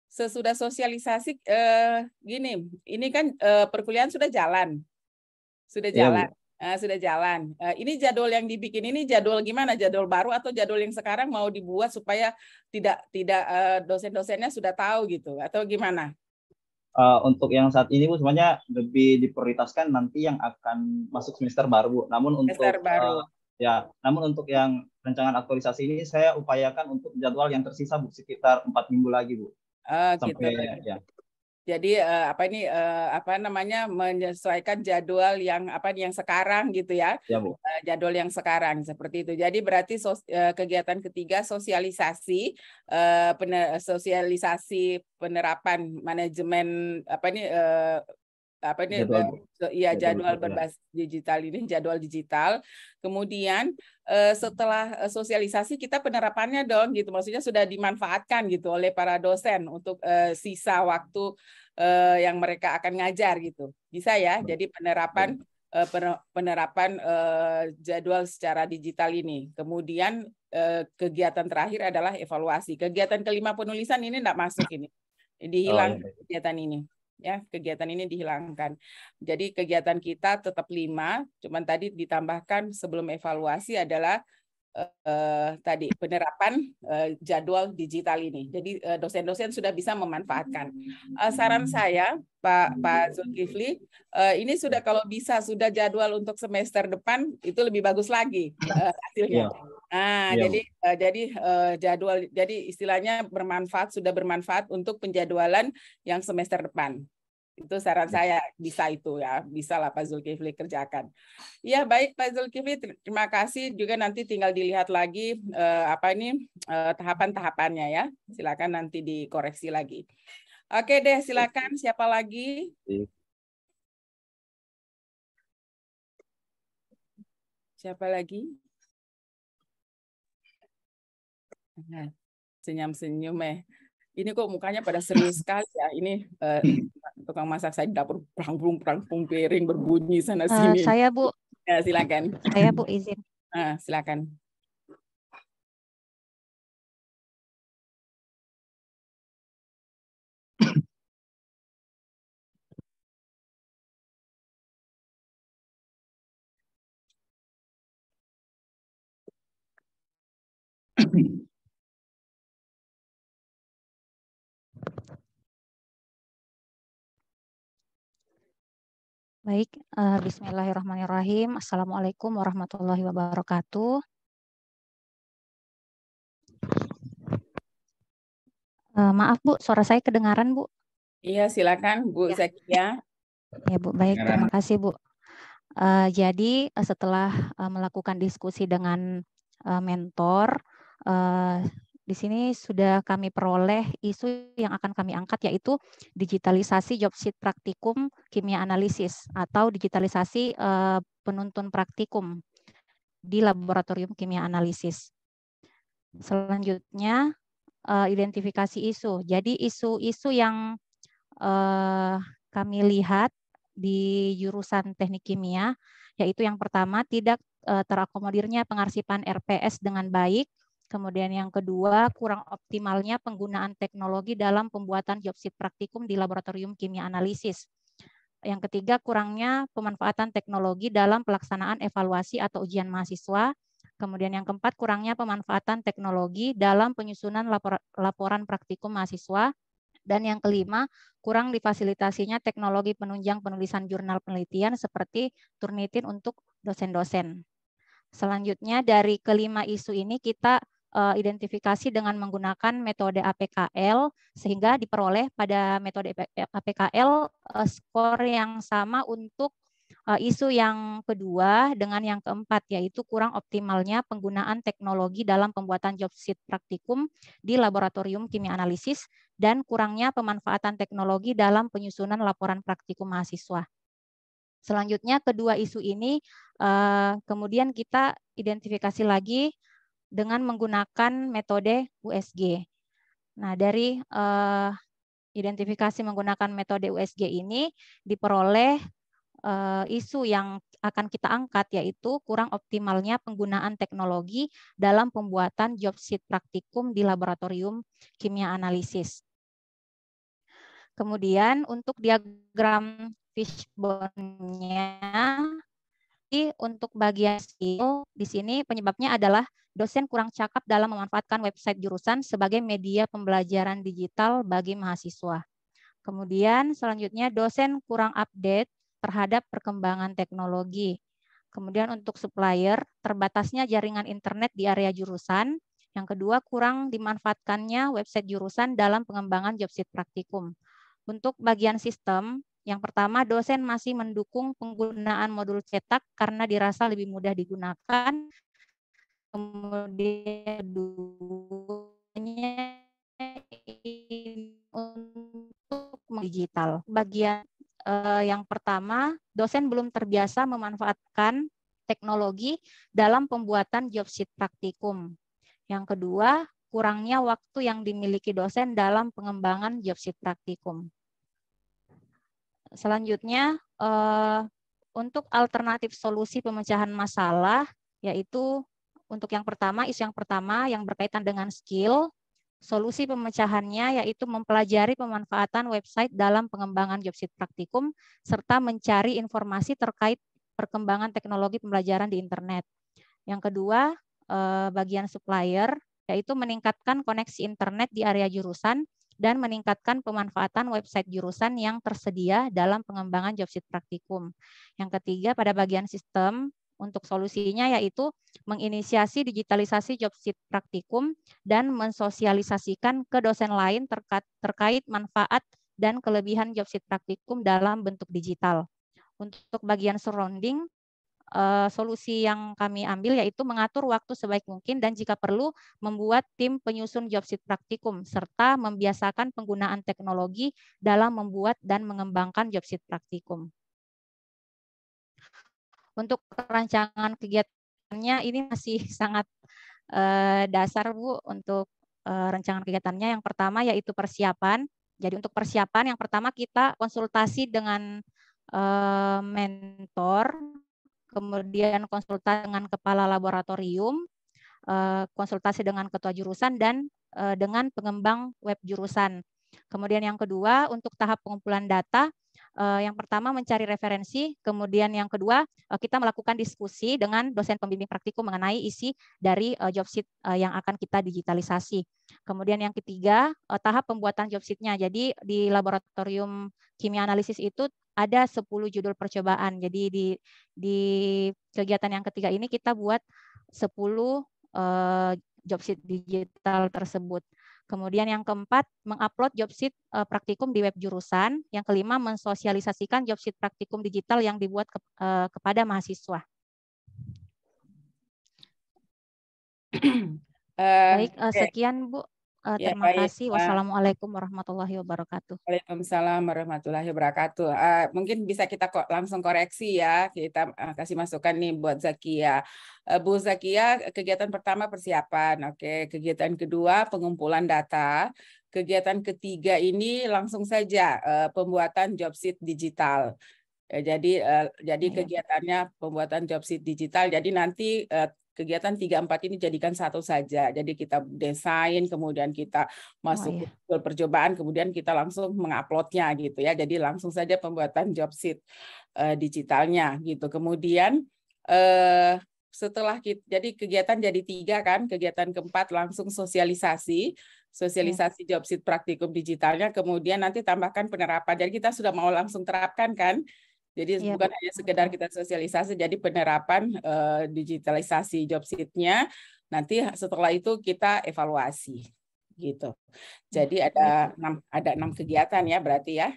sesudah sosialisasi gini, ini kan perkuliahan sudah jalan. Sudah jalan. Sudah jalan. Ini jadwal yang dibikin ini jadwal gimana? Jadwal baru atau jadwal yang sekarang mau dibuat supaya tidak dosen-dosennya sudah tahu gitu atau gimana? Untuk yang saat ini Bu sebenarnya lebih diprioritaskan nanti yang akan masuk semester baru Bu. Namun untuk yang rancangan aktualisasi ini saya upayakan untuk jadwal yang tersisa Bu sekitar 4 minggu lagi Bu. Sampai gitu. ya. Jadi menyesuaikan jadwal yang sekarang gitu ya. Ya Bu. Jadwal yang sekarang seperti itu. Jadi berarti kegiatan ketiga sosialisasi penerapan manajemen jadwal berbasis digital ini, jadwal digital. Kemudian setelah sosialisasi kita penerapannya dong gitu, maksudnya sudah dimanfaatkan gitu oleh para dosen untuk sisa waktu yang mereka akan ngajar gitu, bisa ya. Jadi penerapan jadwal secara digital ini. Kemudian kegiatan terakhir adalah evaluasi. Kegiatan kelima penulisan ini tidak masuk ini, dihilang kegiatan ini. Ya, kegiatan ini dihilangkan. Jadi kegiatan kita tetap 5, cuman tadi ditambahkan sebelum evaluasi adalah tadi penerapan jadwal digital ini. Jadi dosen-dosen sudah bisa memanfaatkan. Saran saya, Pak Zulkifli, ini sudah kalau bisa sudah jadwal untuk semester depan itu lebih bagus lagi hasilnya. Jadi istilahnya sudah bermanfaat untuk penjadwalan yang semester depan. Itu saran saya, bisa itu ya, bisa lah Pak Zulkifli kerjakan. Ya baik Pak Zulkifli, terima kasih. Juga nanti tinggal dilihat lagi tahapan-tahapannya ya. Silakan nanti dikoreksi lagi. Oke deh, silakan siapa lagi? Siapa lagi? Senyum-senyum Ini kok mukanya pada serius sekali ya. Ini tukang masak saya di dapur perang piring berbunyi sana sini. Saya Bu. Ya, silakan. Saya Bu izin. Silakan. Baik, bismillahirrahmanirrahim. Assalamualaikum warahmatullahi wabarakatuh. Maaf Bu, suara saya kedengaran Bu? Iya, silakan Bu Zakia. Ya Bu, baik, terima kasih Bu. Jadi setelah melakukan diskusi dengan mentor, di sini sudah kami peroleh isu yang akan kami angkat, yaitu digitalisasi job sheet praktikum kimia analisis atau digitalisasi penuntun praktikum di laboratorium kimia analisis. Selanjutnya identifikasi isu. Jadi isu-isu yang kami lihat di jurusan teknik kimia, yaitu yang pertama tidak terakomodirnya pengarsipan RPS dengan baik. Kemudian yang kedua, kurang optimalnya penggunaan teknologi dalam pembuatan job sheet praktikum di laboratorium kimia analisis. Yang ketiga, kurangnya pemanfaatan teknologi dalam pelaksanaan evaluasi atau ujian mahasiswa. Kemudian yang keempat, kurangnya pemanfaatan teknologi dalam penyusunan laporan praktikum mahasiswa. Dan yang kelima, kurang difasilitasinya teknologi penunjang penulisan jurnal penelitian seperti Turnitin untuk dosen-dosen. Selanjutnya dari kelima isu ini kita identifikasi dengan menggunakan metode APKL sehingga diperoleh pada metode APKL skor yang sama untuk isu yang kedua dengan yang keempat, yaitu kurang optimalnya penggunaan teknologi dalam pembuatan job sheet praktikum di laboratorium kimia analisis dan kurangnya pemanfaatan teknologi dalam penyusunan laporan praktikum mahasiswa. Selanjutnya kedua isu ini kemudian kita identifikasi lagi dengan menggunakan metode USG. Nah, dari identifikasi menggunakan metode USG ini diperoleh isu yang akan kita angkat, yaitu kurang optimalnya penggunaan teknologi dalam pembuatan job sheet praktikum di laboratorium kimia analisis. Kemudian untuk diagram fishbone-nya, untuk bagian skill di sini penyebabnya adalah dosen kurang cakap dalam memanfaatkan website jurusan sebagai media pembelajaran digital bagi mahasiswa. Kemudian selanjutnya dosen kurang update terhadap perkembangan teknologi. Kemudian untuk supplier, terbatasnya jaringan internet di area jurusan. Yang kedua, kurang dimanfaatkannya website jurusan dalam pengembangan job sheet praktikum. Untuk bagian sistem, yang pertama, dosen masih mendukung penggunaan modul cetak karena dirasa lebih mudah digunakan. Kemudian keduanya untuk digital. Bagian yang pertama, dosen belum terbiasa memanfaatkan teknologi dalam pembuatan job sheet praktikum. Yang kedua, kurangnya waktu yang dimiliki dosen dalam pengembangan job sheet praktikum. Selanjutnya, untuk alternatif solusi pemecahan masalah, yaitu untuk yang pertama, isu yang pertama yang berkaitan dengan skill, solusi pemecahannya yaitu mempelajari pemanfaatan website dalam pengembangan job sheet praktikum, serta mencari informasi terkait perkembangan teknologi pembelajaran di internet. Yang kedua, bagian supplier, yaitu meningkatkan koneksi internet di area jurusan, dan meningkatkan pemanfaatan website jurusan yang tersedia dalam pengembangan job sheet praktikum. Yang ketiga, pada bagian sistem, untuk solusinya yaitu menginisiasi digitalisasi job sheet praktikum dan mensosialisasikan ke dosen lain terkait manfaat dan kelebihan job sheet praktikum dalam bentuk digital. Untuk bagian surrounding, solusi yang kami ambil yaitu mengatur waktu sebaik mungkin dan jika perlu membuat tim penyusun job sheet praktikum serta membiasakan penggunaan teknologi dalam membuat dan mengembangkan job sheet praktikum. Untuk rancangan kegiatannya ini masih sangat dasar, Bu, untuk rancangan kegiatannya. Yang pertama yaitu persiapan. Jadi untuk persiapan yang pertama kita konsultasi dengan mentor, kemudian konsultasi dengan kepala laboratorium, konsultasi dengan ketua jurusan, dan dengan pengembang web jurusan. Kemudian yang kedua, untuk tahap pengumpulan data, yang pertama mencari referensi, kemudian yang kedua kita melakukan diskusi dengan dosen pembimbing praktikum mengenai isi dari job sheet yang akan kita digitalisasi. Kemudian yang ketiga, tahap pembuatan job sheet-nya. Jadi di laboratorium kimia analisis itu ada 10 judul percobaan. Jadi di kegiatan yang ketiga ini kita buat 10 job sheet digital tersebut. Kemudian yang keempat, mengupload job sheet praktikum di web jurusan. Yang kelima, mensosialisasikan job sheet praktikum digital yang dibuat kepada mahasiswa. Baik, sekian Bu. Terima kasih. Wassalamualaikum warahmatullahi wabarakatuh. Waalaikumsalam warahmatullahi wabarakatuh. Mungkin bisa kita langsung koreksi ya. Kita kasih masukan nih buat Zakia. Bu Zakia, kegiatan pertama persiapan. Oke, kegiatan kedua pengumpulan data. Kegiatan ketiga ini langsung saja pembuatan job sheet digital. Jadi kegiatannya pembuatan job sheet digital. Jadi nanti kegiatan 3-4 ini jadikan satu saja. Jadi kita desain, kemudian kita masuk ke percobaan, kemudian kita langsung menguploadnya gitu ya. Jadi langsung saja pembuatan job sheet digitalnya gitu. Kemudian setelah jadi kegiatan jadi 3 kan, kegiatan keempat langsung sosialisasi job sheet praktikum digitalnya, kemudian nanti tambahkan penerapan. Jadi kita sudah mau langsung terapkan kan. Jadi bukan hanya sekedar kita sosialisasi, jadi penerapan digitalisasi job sheet-nya. Nanti setelah itu kita evaluasi gitu. Jadi ada 6 kegiatan ya berarti ya.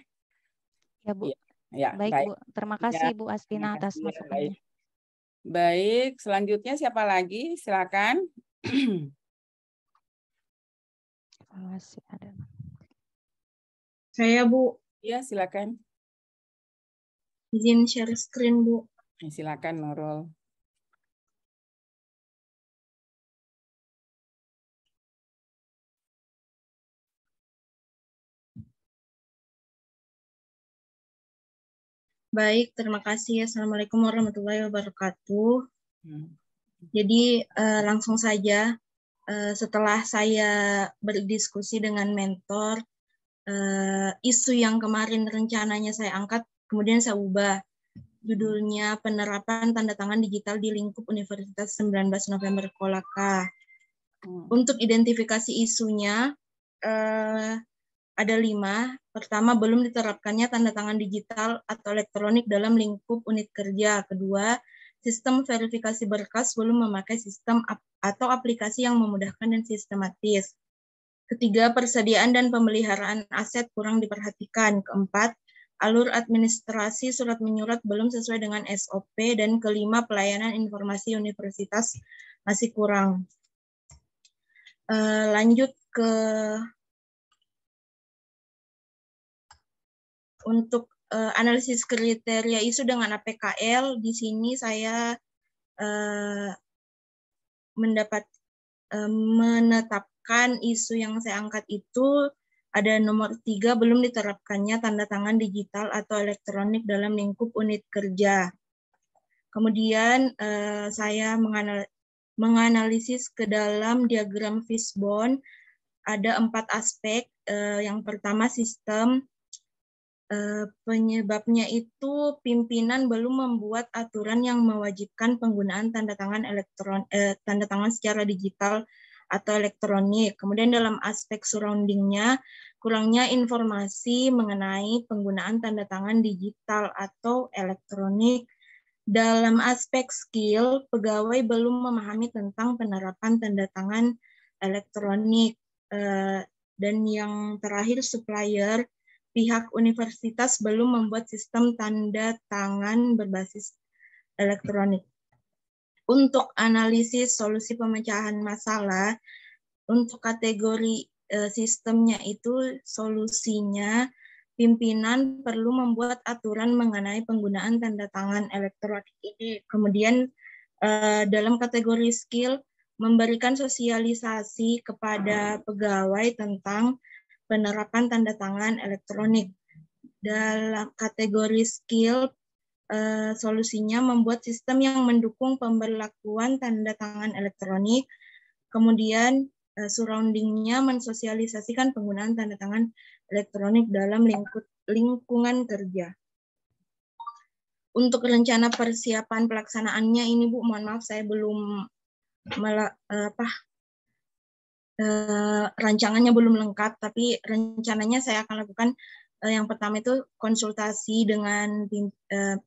Ya, Bu. Ya, Baik, baik. Bu. Terima Ya, kasih Bu Astina terima atas kasih, ya, masukannya. Baik, selanjutnya siapa lagi? Silakan. Evaluasi ada. Saya, Bu. Ya, silakan. Izin share screen, Bu. Silakan Nurul. Baik, terima kasih. Assalamualaikum warahmatullahi wabarakatuh. Jadi langsung saja, setelah saya berdiskusi dengan mentor, isu yang kemarin rencananya saya angkat, kemudian saya ubah. Judulnya Penerapan Tanda Tangan Digital di Lingkup Universitas 19 November Kolaka. Untuk identifikasi isunya, ada 5. Pertama, belum diterapkannya tanda tangan digital atau elektronik dalam lingkup unit kerja. Kedua, sistem verifikasi berkas belum memakai sistem atau aplikasi yang memudahkan dan sistematis. Ketiga, persediaan dan pemeliharaan aset kurang diperhatikan. Keempat, alur administrasi surat menyurat belum sesuai dengan SOP. Dan kelima, pelayanan informasi universitas masih kurang. Lanjut ke untuk analisis kriteria isu dengan APKL. Di sini saya menetapkan isu yang saya angkat itu ada nomor 3, belum diterapkannya tanda tangan digital atau elektronik dalam lingkup unit kerja. Kemudian saya menganalisis ke dalam diagram fishbone, ada 4 aspek. Yang pertama, sistem. Penyebabnya itu pimpinan belum membuat aturan yang mewajibkan penggunaan tanda tangan secara digital atau elektronik. Kemudian dalam aspek surroundingnya, kurangnya informasi mengenai penggunaan tanda tangan digital atau elektronik. Dalam aspek skill, pegawai belum memahami tentang penerapan tanda tangan elektronik. Dan yang terakhir, supplier, pihak universitas belum membuat sistem tanda tangan berbasis elektronik. Untuk analisis solusi pemecahan masalah, untuk kategori sistemnya itu solusinya, pimpinan perlu membuat aturan mengenai penggunaan tanda tangan elektronik ini. Kemudian dalam kategori skill, memberikan sosialisasi kepada pegawai tentang penerapan tanda tangan elektronik. Dalam kategori skill, solusinya membuat sistem yang mendukung pemberlakuan tanda tangan elektronik. Kemudian surroundingnya mensosialisasikan penggunaan tanda tangan elektronik dalam lingkungan kerja. Untuk rencana persiapan pelaksanaannya ini, Bu, mohon maaf saya belum rancangannya belum lengkap, tapi rencananya saya akan lakukan yang pertama itu konsultasi dengan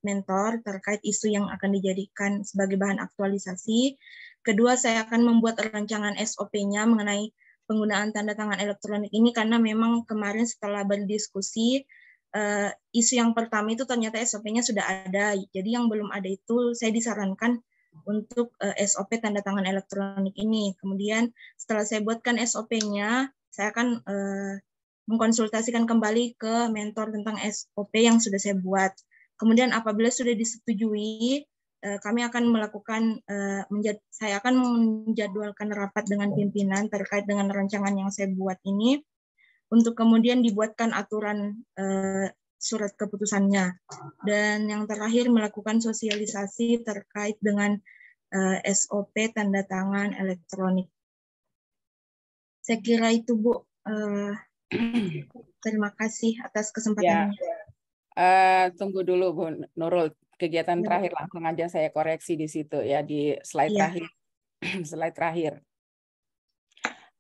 mentor terkait isu yang akan dijadikan sebagai bahan aktualisasi. Kedua, saya akan membuat rancangan SOP-nya mengenai penggunaan tanda tangan elektronik ini, karena memang kemarin setelah berdiskusi, isu yang pertama itu ternyata SOP-nya sudah ada. Jadi yang belum ada itu saya disarankan untuk SOP tanda tangan elektronik ini. Kemudian setelah saya buatkan SOP-nya, saya akan mengkonsultasikan kembali ke mentor tentang SOP yang sudah saya buat. Kemudian apabila sudah disetujui, kami akan melakukan, saya akan menjadwalkan rapat dengan pimpinan terkait dengan rancangan yang saya buat ini, untuk kemudian dibuatkan aturan surat keputusannya. Dan yang terakhir, melakukan sosialisasi terkait dengan SOP tanda tangan elektronik. Saya kira itu, Bu. Terima kasih atas kesempatannya. Ya. Tunggu dulu, Bu Nurul. Kegiatan terakhir langsung aja saya koreksi di situ ya, di slide terakhir. Slide terakhir.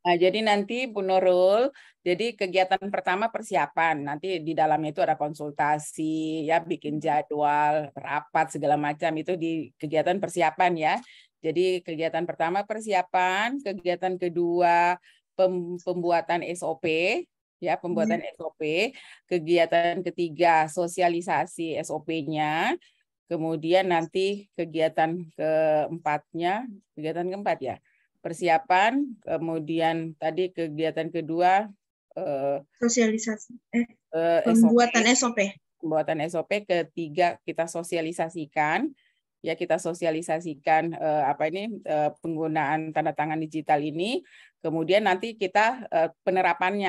Nah, jadi nanti Bu Nurul, jadi kegiatan pertama persiapan, nanti di dalamnya itu ada konsultasi, ya bikin jadwal, rapat segala macam, itu di kegiatan persiapan ya. Jadi kegiatan pertama persiapan, kegiatan kedua pembuatan SOP, ya pembuatan SOP, kegiatan ketiga sosialisasi SOP-nya, kemudian nanti kegiatan keempat ya, persiapan, kemudian tadi kegiatan kedua sosialisasi, pembuatan SOP. Pembuatan SOP, ketiga kita sosialisasikan. Ya, kita sosialisasikan penggunaan tanda tangan digital ini. Kemudian nanti kita penerapan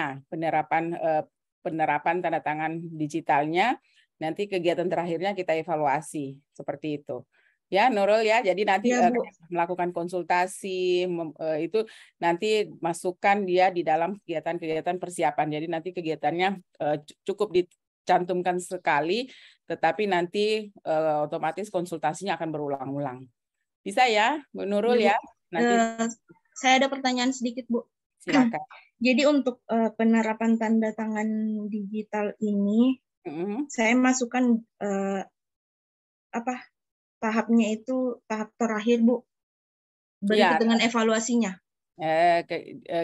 tanda tangan digitalnya. Nanti kegiatan terakhirnya kita evaluasi seperti itu. Ya, Nurul ya. Jadi nanti melakukan konsultasi itu nanti masukkan dia di dalam kegiatan-kegiatan persiapan. Jadi nanti kegiatannya cukup dicantumkan sekali, tetapi nanti otomatis konsultasinya akan berulang-ulang. Bisa ya, Bu Nurul ya? Nanti saya ada pertanyaan sedikit, Bu. Silakan. Jadi untuk penerapan tanda tangan digital ini, saya masukkan tahapnya itu tahap terakhir, Bu. Berikut dengan evaluasinya.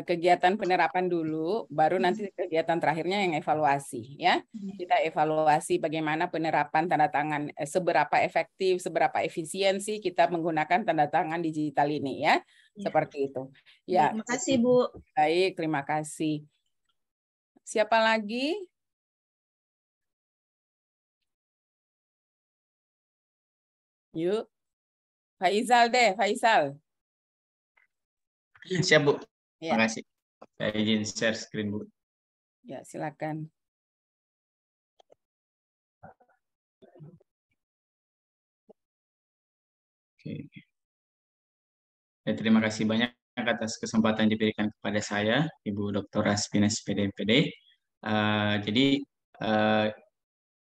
Kegiatan penerapan dulu, baru nanti kegiatan terakhirnya yang evaluasi, ya. Kita evaluasi bagaimana penerapan tanda tangan, seberapa efektif, seberapa efisiensi kita menggunakan tanda tangan digital ini, ya. Seperti itu. Ya. Terima kasih, Bu. Baik, terima kasih. Siapa lagi? Yuk. Faisal deh, Faisal. Siap, Bu. Ya. Terima kasih. Saya izin share screen, Bu. Ya, silakan. Oke. Ya, terima kasih banyak atas kesempatan diberikan kepada saya, Ibu Dr. Raspina SPD MPD. Jadi,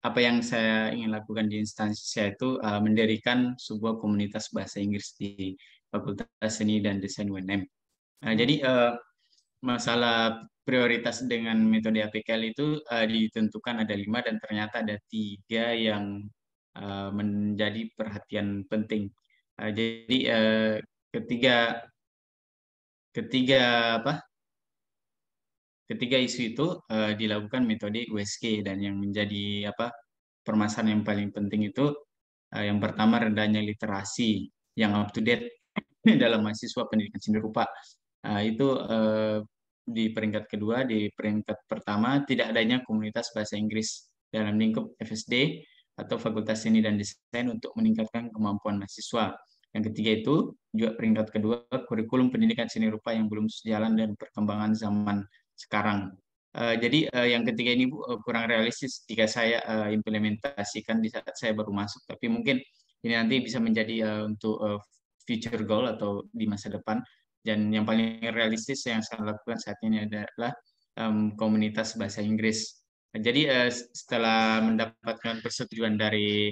apa yang saya ingin lakukan di instansi saya itu mendirikan sebuah komunitas bahasa Inggris di Fakultas Seni dan Desain UNM. Jadi masalah prioritas dengan metode APKL itu ditentukan ada 5 dan ternyata ada 3 yang menjadi perhatian penting. Jadi ketiga isu itu dilakukan metode USG, dan yang menjadi permasalahan yang paling penting itu yang pertama rendahnya literasi yang up to date dalam mahasiswa pendidikan seni rupa. Itu di peringkat kedua. Di peringkat pertama, tidak adanya komunitas bahasa Inggris dalam lingkup FSD atau Fakultas Seni dan Desain untuk meningkatkan kemampuan mahasiswa. Yang ketiga itu juga peringkat kedua, kurikulum pendidikan seni rupa yang belum sejalan dengan perkembangan zaman sekarang. Jadi yang ketiga ini, Bu, kurang realistis jika saya implementasikan di saat saya baru masuk. Tapi mungkin ini nanti bisa menjadi untuk future goal atau di masa depan. Dan yang paling realistis yang saya lakukan saat ini adalah komunitas bahasa Inggris. Jadi setelah mendapatkan persetujuan dari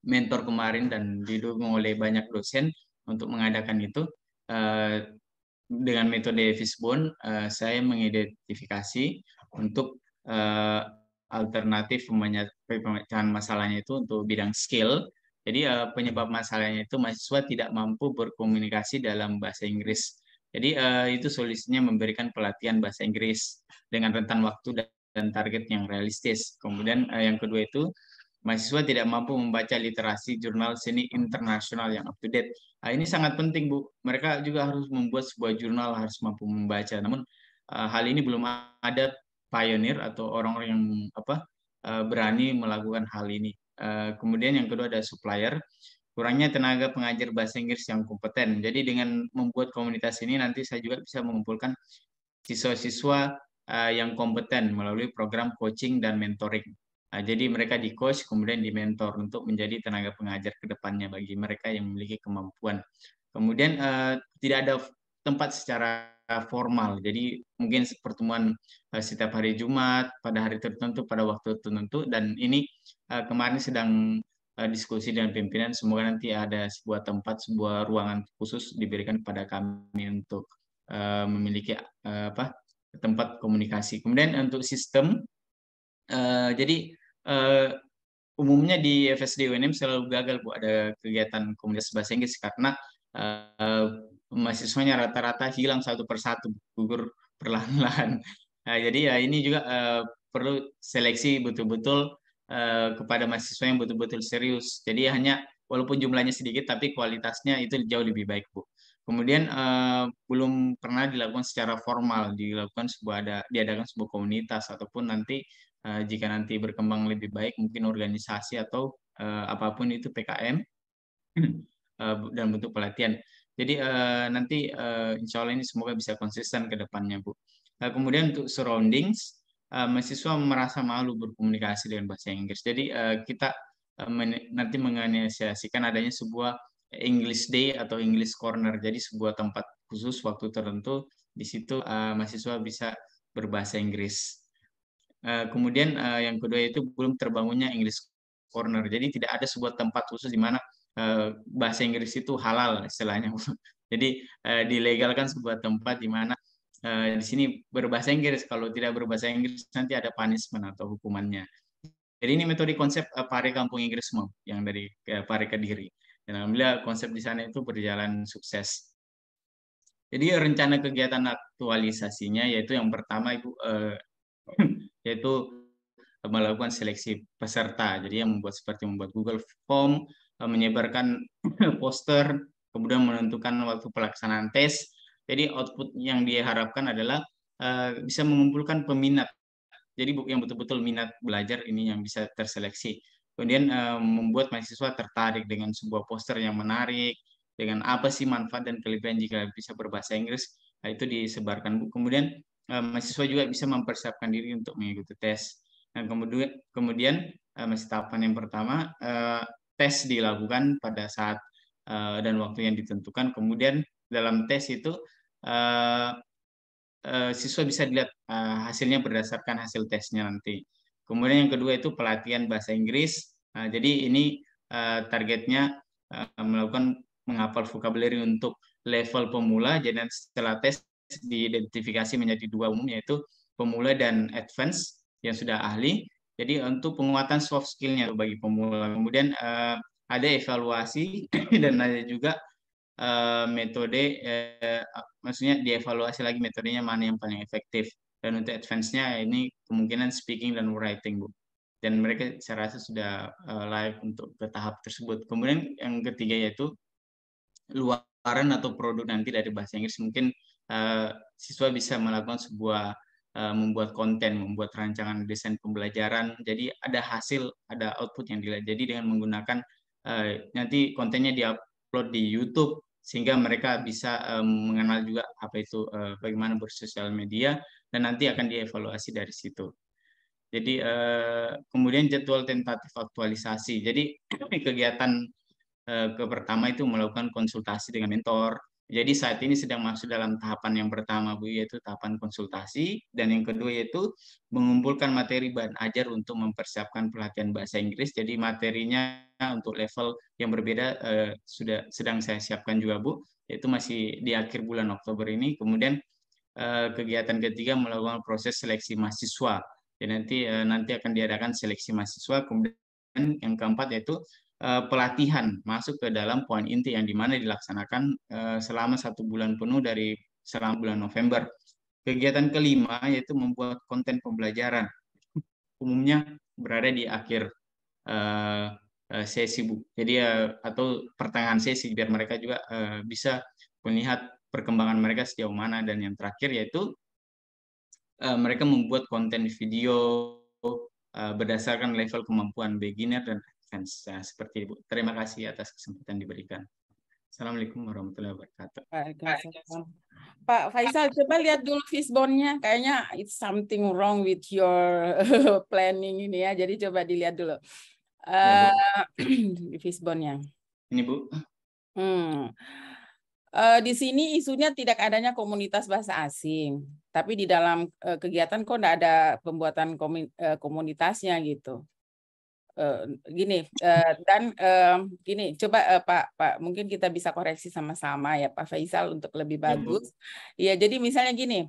mentor kemarin dan didukung oleh banyak dosen untuk mengadakan itu, dengan metode Fishbone, saya mengidentifikasi untuk alternatif pemecahan masalahnya itu untuk bidang skill. Jadi penyebab masalahnya itu mahasiswa tidak mampu berkomunikasi dalam bahasa Inggris. Jadi itu solusinya memberikan pelatihan bahasa Inggris dengan rentan waktu dan target yang realistis. Kemudian yang kedua itu mahasiswa tidak mampu membaca literasi jurnal seni internasional yang up to date. Ini sangat penting, Bu. Mereka juga harus membuat sebuah jurnal, harus mampu membaca. Namun hal ini belum ada pioneer atau orang-orang yang berani melakukan hal ini. Kemudian yang kedua ada supplier, kurangnya tenaga pengajar bahasa Inggris yang kompeten. Jadi dengan membuat komunitas ini nanti saya juga bisa mengumpulkan siswa-siswa yang kompeten melalui program coaching dan mentoring. Jadi mereka di-coach, kemudian di-mentor untuk menjadi tenaga pengajar ke depannya bagi mereka yang memiliki kemampuan. Kemudian tidak ada tempat secara formal, jadi mungkin pertemuan setiap hari Jumat, pada hari tertentu, pada waktu tertentu, dan ini kemarin sedang diskusi dengan pimpinan, semoga nanti ada sebuah tempat, sebuah ruangan khusus diberikan kepada kami untuk memiliki tempat komunikasi. Kemudian untuk sistem, jadi umumnya di FSD UNM selalu gagal, Bu, ada kegiatan komunitas bahasa Inggris karena mahasiswanya rata-rata hilang satu persatu, gugur perlahan-lahan. Jadi ya ini juga perlu seleksi betul-betul kepada mahasiswa yang betul-betul serius. Jadi hanya walaupun jumlahnya sedikit, tapi kualitasnya itu jauh lebih baik, Bu. Kemudian belum pernah dilakukan secara formal, diadakan sebuah komunitas ataupun nanti jika nanti berkembang lebih baik mungkin organisasi atau apapun itu PKM dan bentuk pelatihan. Jadi nanti insya Allah ini semoga bisa konsisten ke depannya, Bu. Kemudian untuk surroundings, mahasiswa merasa malu berkomunikasi dengan bahasa Inggris. Jadi kita nanti menginisiasikan adanya sebuah English Day atau English Corner. Jadi sebuah tempat khusus waktu tertentu di situ mahasiswa bisa berbahasa Inggris. Kemudian yang kedua itu belum terbangunnya English Corner. Jadi tidak ada sebuah tempat khusus di mana bahasa Inggris itu halal istilahnya. Jadi dilegalkan sebuah tempat di mana di sini berbahasa Inggris. Kalau tidak berbahasa Inggris nanti ada punishment atau hukumannya. Jadi ini metode konsep Pare Kampung Inggris yang dari Pare Kediri. Dan alhamdulillah konsep di sana itu berjalan sukses. Jadi rencana kegiatan aktualisasinya yaitu yang pertama Ibu yaitu melakukan seleksi peserta. Jadi yang membuat Google Form, menyebarkan poster, kemudian menentukan waktu pelaksanaan tes. Jadi output yang diharapkan adalah bisa mengumpulkan peminat. Jadi yang betul-betul minat belajar ini yang bisa terseleksi. Kemudian membuat mahasiswa tertarik dengan sebuah poster yang menarik, dengan apa sih manfaat dan kelebihan jika bisa berbahasa Inggris, itu disebarkan. Kemudian mahasiswa juga bisa mempersiapkan diri untuk mengikuti tes. Nah, kemudian masih tahapan yang pertama, tes dilakukan pada saat dan waktu yang ditentukan. Kemudian dalam tes itu siswa bisa dilihat hasilnya berdasarkan hasil tesnya nanti. Kemudian yang kedua itu pelatihan bahasa Inggris. Jadi ini targetnya melakukan menghafal vocabulary untuk level pemula. Jadi setelah tes diidentifikasi menjadi dua umum, yaitu pemula dan advance yang sudah ahli. Jadi untuk penguatan soft skill-nya bagi pemula. Kemudian ada evaluasi dan ada juga metode, maksudnya dievaluasi lagi metodenya mana yang paling efektif. Dan untuk advance-nya ini kemungkinan speaking dan writing, Bu. Dan mereka saya rasa sudah layak untuk ke tahap tersebut. Kemudian yang ketiga yaitu luaran atau produk nanti dari bahasa Inggris. Mungkin siswa bisa melakukan sebuah membuat konten, membuat rancangan desain pembelajaran. Jadi ada hasil, ada output yang dilihat. Jadi dengan menggunakan nanti kontennya diupload di YouTube sehingga mereka bisa mengenal juga apa itu bagaimana bersosial media dan nanti akan dievaluasi dari situ. Jadi kemudian jadwal tentatif aktualisasi. Jadi kegiatan pertama itu melakukan konsultasi dengan mentor. Jadi saat ini sedang masuk dalam tahapan yang pertama, Bu, yaitu tahapan konsultasi, dan yang kedua yaitu mengumpulkan materi bahan ajar untuk mempersiapkan pelatihan bahasa Inggris. Jadi materinya untuk level yang berbeda sedang saya siapkan juga, Bu, yaitu masih di akhir bulan Oktober ini. Kemudian kegiatan ketiga melakukan proses seleksi mahasiswa. Jadi nanti akan diadakan seleksi mahasiswa. Kemudian yang keempat yaitu pelatihan masuk ke dalam poin inti yang dimana dilaksanakan selama 1 bulan penuh dari selama bulan November. Kegiatan kelima yaitu membuat konten pembelajaran. Umumnya berada di akhir sesi, Bu. Jadi atau pertengahan sesi biar mereka juga bisa melihat perkembangan mereka sejauh mana. Dan yang terakhir yaitu mereka membuat konten video berdasarkan level kemampuan beginner dan advance. Seperti itu. Terima kasih atas kesempatan diberikan. Assalamualaikum warahmatullahi wabarakatuh. Pak Faisal, coba lihat dulu fishbone-nya. Kayaknya it's something wrong with your planning ini ya. Jadi coba dilihat dulu fishbone-nya. Ini, Bu. Di sini isunya tidak adanya komunitas bahasa asing. Tapi di dalam kegiatan kok enggak ada pembuatan komunitasnya gitu. Gini gini, coba Pak mungkin kita bisa koreksi sama-sama ya Pak Faisal untuk lebih bagus. Ya, jadi misalnya gini,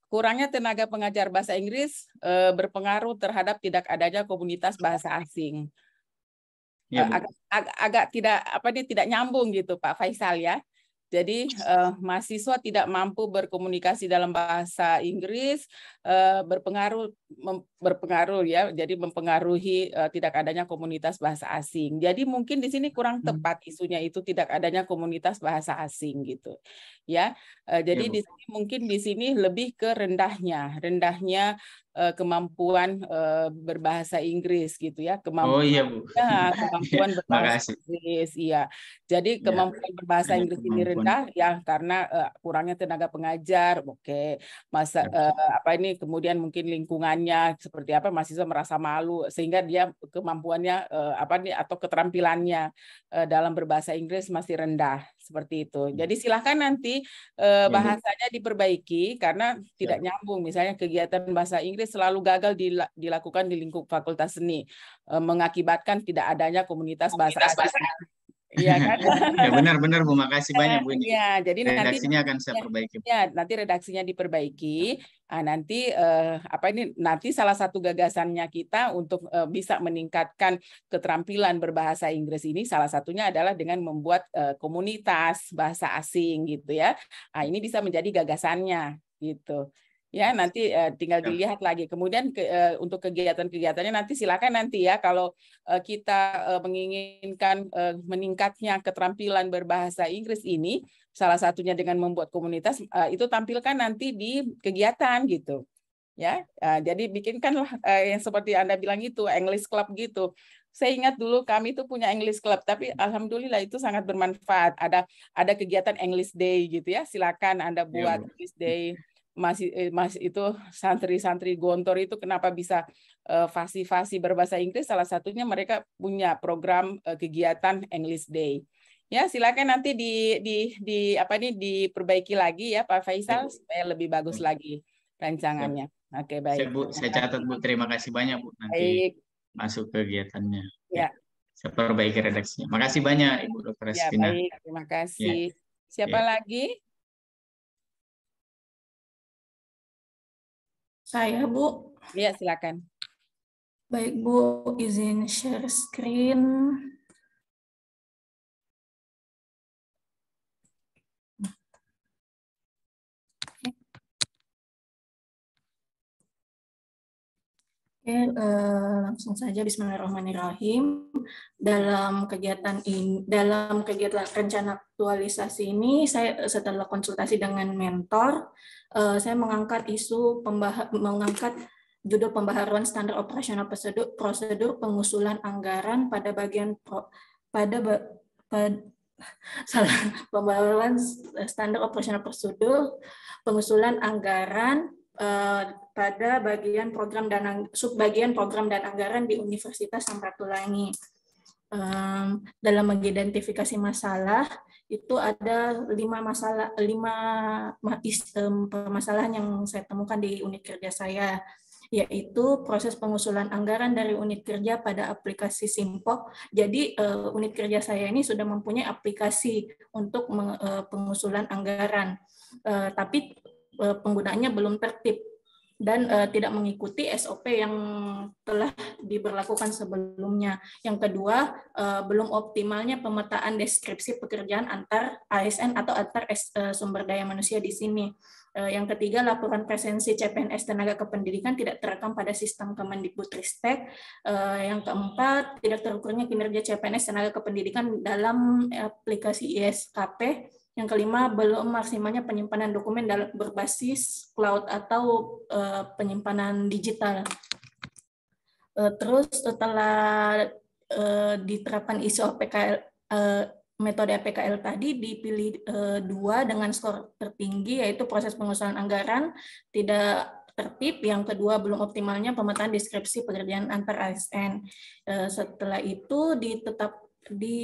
kurangnya tenaga pengajar bahasa Inggris berpengaruh terhadap tidak adanya komunitas bahasa asing. Ya, agak tidak nyambung gitu Pak Faisal ya. Jadi mahasiswa tidak mampu berkomunikasi dalam bahasa Inggris berpengaruh ya, jadi mempengaruhi tidak adanya komunitas bahasa asing. Jadi mungkin di sini kurang tepat isunya itu tidak adanya komunitas bahasa asing gitu. Ya. Jadi di sini mungkin di sini lebih ke rendahnya kemampuan berbahasa Inggris gitu ya, Oh iya Bu. kemampuan berbahasa Makasih. Inggris, iya. Jadi kemampuan berbahasa Inggris ini rendah ya karena kurangnya tenaga pengajar, oke. Kemudian mungkin lingkungannya seperti apa, mahasiswa merasa malu sehingga dia kemampuannya atau keterampilannya dalam berbahasa Inggris masih rendah seperti itu. Jadi silahkan nanti bahasanya diperbaiki karena tidak nyambung. Misalnya kegiatan bahasa Inggris selalu gagal dilakukan di lingkup Fakultas Seni, mengakibatkan tidak adanya komunitas bahasa asing. Iya kan? Ya benar-benar Bu, makasih banyak Bu. Iya, jadi redaksinya akan saya perbaiki. Ya, nanti redaksinya diperbaiki. Nanti salah satu gagasannya kita untuk bisa meningkatkan keterampilan berbahasa Inggris ini salah satunya adalah dengan membuat komunitas bahasa asing gitu ya. Ini bisa menjadi gagasannya gitu. Ya, nanti tinggal dilihat lagi. Kemudian untuk kegiatan-kegiatannya nanti silakan nanti ya kalau kita menginginkan meningkatnya keterampilan berbahasa Inggris ini, salah satunya dengan membuat komunitas, itu tampilkan nanti di kegiatan gitu. Ya, jadi bikinkanlah yang seperti Anda bilang itu English Club gitu. Saya ingat dulu kami itu punya English Club, tapi alhamdulillah itu sangat bermanfaat. Ada kegiatan English Day gitu ya. Silakan Anda buat English Day. Masih itu santri-santri Gontor itu kenapa bisa fasih-fasih berbahasa Inggris, salah satunya mereka punya program kegiatan English Day. Ya, silakan nanti diperbaiki lagi ya Pak Faisal supaya lebih bagus lagi rancangannya. Oke, baik. Saya catat Bu, terima kasih banyak Bu, nanti masuk kegiatannya. Ya. Saya perbaiki redaksinya. Makasih banyak Ibu Dr. Raspina. Ya, baik, terima kasih. Siapa lagi? Saya, Bu. Iya, silakan. Baik, Bu. Izin share screen. Oke, langsung saja Bismillahirrahmanirrahim. Dalam kegiatan rencana aktualisasi ini, saya setelah konsultasi dengan mentor, saya mengangkat judul pembaharuan standar operasional prosedur pengusulan anggaran pada bagian pembaharuan standar operasional prosedur pengusulan anggaran pada bagian subbagian program dan anggaran di Universitas Samratulangi. Dalam mengidentifikasi masalah itu ada 5 permasalahan yang saya temukan di unit kerja saya, yaitu proses pengusulan anggaran dari unit kerja pada aplikasi Simpok. Jadi unit kerja saya ini sudah mempunyai aplikasi untuk pengusulan anggaran, tapi penggunaannya belum tertib dan tidak mengikuti SOP yang telah diberlakukan sebelumnya. Yang kedua, belum optimalnya pemetaan deskripsi pekerjaan antar ASN atau antar sumber daya manusia di sini. Yang ketiga, laporan presensi CPNS tenaga kependidikan tidak terekam pada sistem Kemendikbudristek. Yang keempat, tidak terukurnya kinerja CPNS tenaga kependidikan dalam aplikasi ISKP. Yang kelima, belum maksimalnya penyimpanan dokumen berbasis cloud atau penyimpanan digital. Terus setelah diterapkan ISO APKL, metode APKL tadi dipilih 2 dengan skor tertinggi, yaitu proses pengusulan anggaran tidak tertib, yang kedua belum optimalnya pemetaan deskripsi pekerjaan antar ASN. Setelah itu di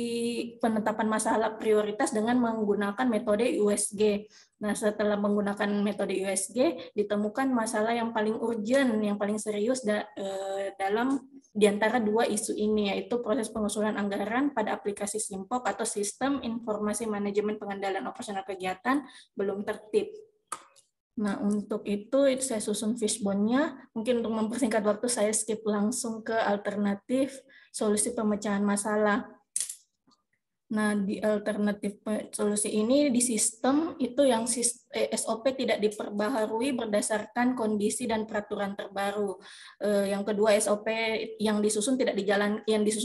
penetapan masalah prioritas dengan menggunakan metode USG. Nah, setelah menggunakan metode USG, ditemukan masalah yang paling urgent, yang paling serius dalam di antara 2 isu ini, yaitu proses pengusulan anggaran pada aplikasi Simpok atau Sistem Informasi Manajemen Pengendalian Operasional Kegiatan belum tertib. Nah, untuk itu saya susun fishbone-nya. Mungkin untuk mempersingkat waktu, saya skip langsung ke alternatif solusi pemecahan masalah. Nah, di alternatif solusi ini di sistem itu yang SOP tidak diperbaharui berdasarkan kondisi dan peraturan terbaru. Yang kedua, SOP yang disusun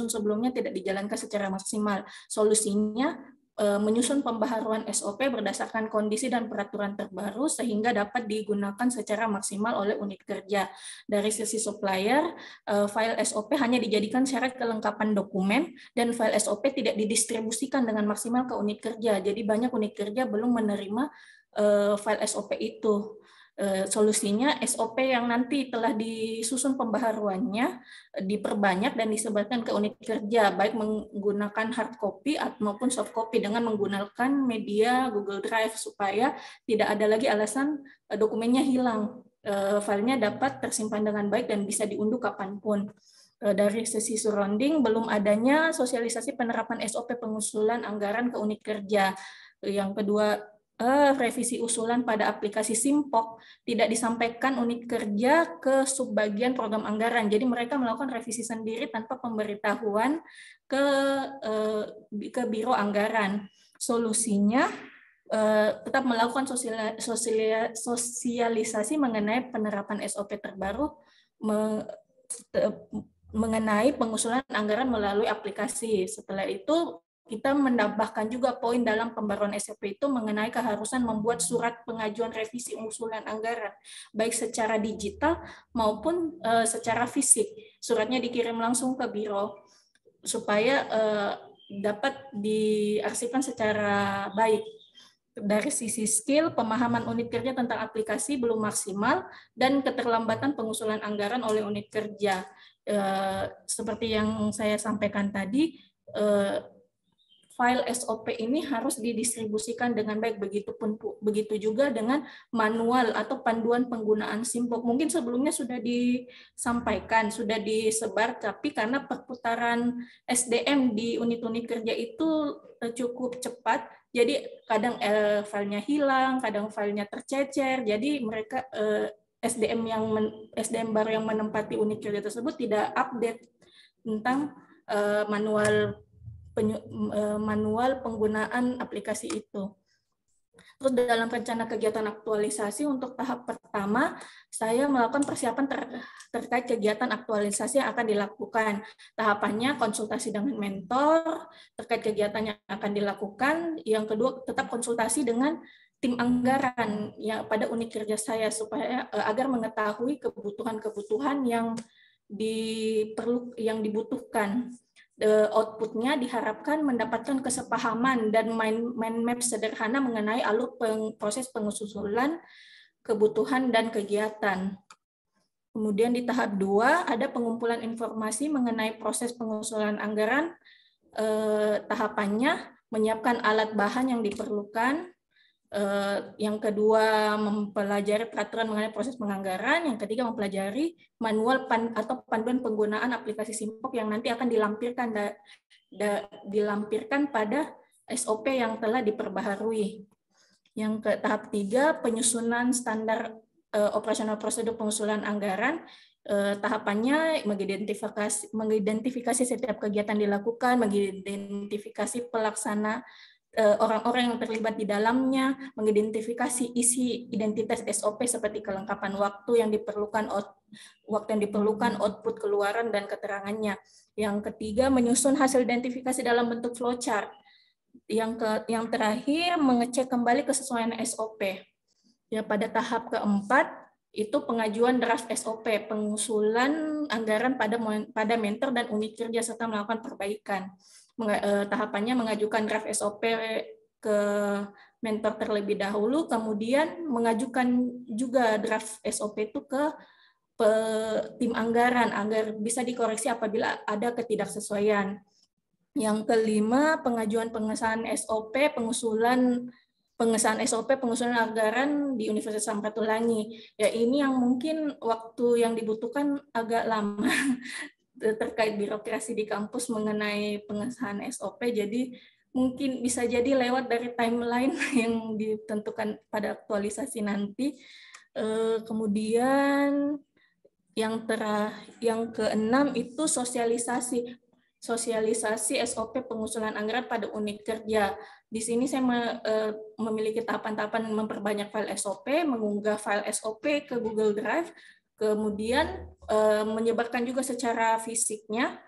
sebelumnya tidak dijalankan secara maksimal. Solusinya menyusun pembaharuan SOP berdasarkan kondisi dan peraturan terbaru sehingga dapat digunakan secara maksimal oleh unit kerja. Dari sisi supplier, file SOP hanya dijadikan syarat kelengkapan dokumen dan file SOP tidak didistribusikan dengan maksimal ke unit kerja. Jadi banyak unit kerja belum menerima file SOP itu. Solusinya SOP yang nanti telah disusun pembaharuannya diperbanyak dan disebarkan ke unit kerja, baik menggunakan hard copy maupun soft copy dengan menggunakan media Google Drive supaya tidak ada lagi alasan dokumennya hilang. Filenya dapat tersimpan dengan baik dan bisa diunduh kapanpun. Dari sisi surrounding, belum adanya sosialisasi penerapan SOP pengusulan anggaran ke unit kerja. Yang kedua, revisi usulan pada aplikasi Simpok tidak disampaikan unit kerja ke subbagian program anggaran. Jadi mereka melakukan revisi sendiri tanpa pemberitahuan ke biro anggaran. Solusinya tetap melakukan sosialisasi mengenai penerapan SOP terbaru mengenai pengusulan anggaran melalui aplikasi. Setelah itu kita menambahkan juga poin dalam pembaruan SOP itu mengenai keharusan membuat surat pengajuan revisi usulan anggaran, baik secara digital maupun secara fisik. Suratnya dikirim langsung ke biro supaya dapat diarsipkan secara baik. Dari sisi skill, pemahaman unit kerja tentang aplikasi belum maksimal dan keterlambatan pengusulan anggaran oleh unit kerja. Seperti yang saya sampaikan tadi, file SOP ini harus didistribusikan dengan baik, begitu juga dengan manual atau panduan penggunaan Simpok. Mungkin sebelumnya sudah disampaikan, sudah disebar, tapi karena perputaran SDM di unit-unit kerja itu cukup cepat, jadi kadang filenya hilang, kadang filenya tercecer, jadi mereka SDM baru yang menempati unit kerja tersebut tidak update tentang manual penggunaan aplikasi itu. Terus dalam rencana kegiatan aktualisasi untuk tahap pertama, saya melakukan persiapan terkait kegiatan aktualisasi yang akan dilakukan. Tahapannya konsultasi dengan mentor terkait kegiatan yang akan dilakukan. Yang kedua, tetap konsultasi dengan tim anggaran ya pada unit kerja saya supaya agar mengetahui kebutuhan-kebutuhan yang dibutuhkan. Outputnya diharapkan mendapatkan kesepahaman dan mind map sederhana mengenai alur proses pengusulan kebutuhan dan kegiatan. Kemudian di tahap 2 ada pengumpulan informasi mengenai proses pengusulan anggaran. Tahapannya menyiapkan alat bahan yang diperlukan. Yang kedua mempelajari peraturan mengenai proses penganggaran, yang ketiga mempelajari manual atau panduan penggunaan aplikasi Simpok yang nanti akan dilampirkan pada SOP yang telah diperbaharui. Yang ke tahap 3 penyusunan standar operasional prosedur pengusulan anggaran. Tahapannya mengidentifikasi setiap kegiatan dilakukan, mengidentifikasi pelaksana orang-orang yang terlibat di dalamnya, mengidentifikasi isi identitas SOP seperti kelengkapan waktu yang diperlukan, output keluaran dan keterangannya. Yang ketiga, menyusun hasil identifikasi dalam bentuk flowchart. Yang terakhir, mengecek kembali kesesuaian SOP. Ya, pada tahap keempat itu pengajuan draft SOP, pengusulan anggaran pada mentor dan unit kerja serta melakukan perbaikan. Tahapannya mengajukan draft SOP ke mentor terlebih dahulu, kemudian mengajukan juga draft SOP itu ke tim anggaran agar bisa dikoreksi apabila ada ketidaksesuaian. Yang kelima, pengajuan pengesahan SOP, pengusulan anggaran di Universitas Samratulangi. Ya, ini yang mungkin waktu yang dibutuhkan agak lama terkait birokrasi di kampus mengenai pengesahan SOP. Jadi mungkin bisa jadi lewat dari timeline yang ditentukan pada aktualisasi nanti. Kemudian yang keenam itu sosialisasi SOP pengusulan anggaran pada unit kerja. Di sini saya memiliki tahapan-tahapan memperbanyak file SOP, mengunggah file SOP ke Google Drive, kemudian menyebarkan juga secara fisiknya,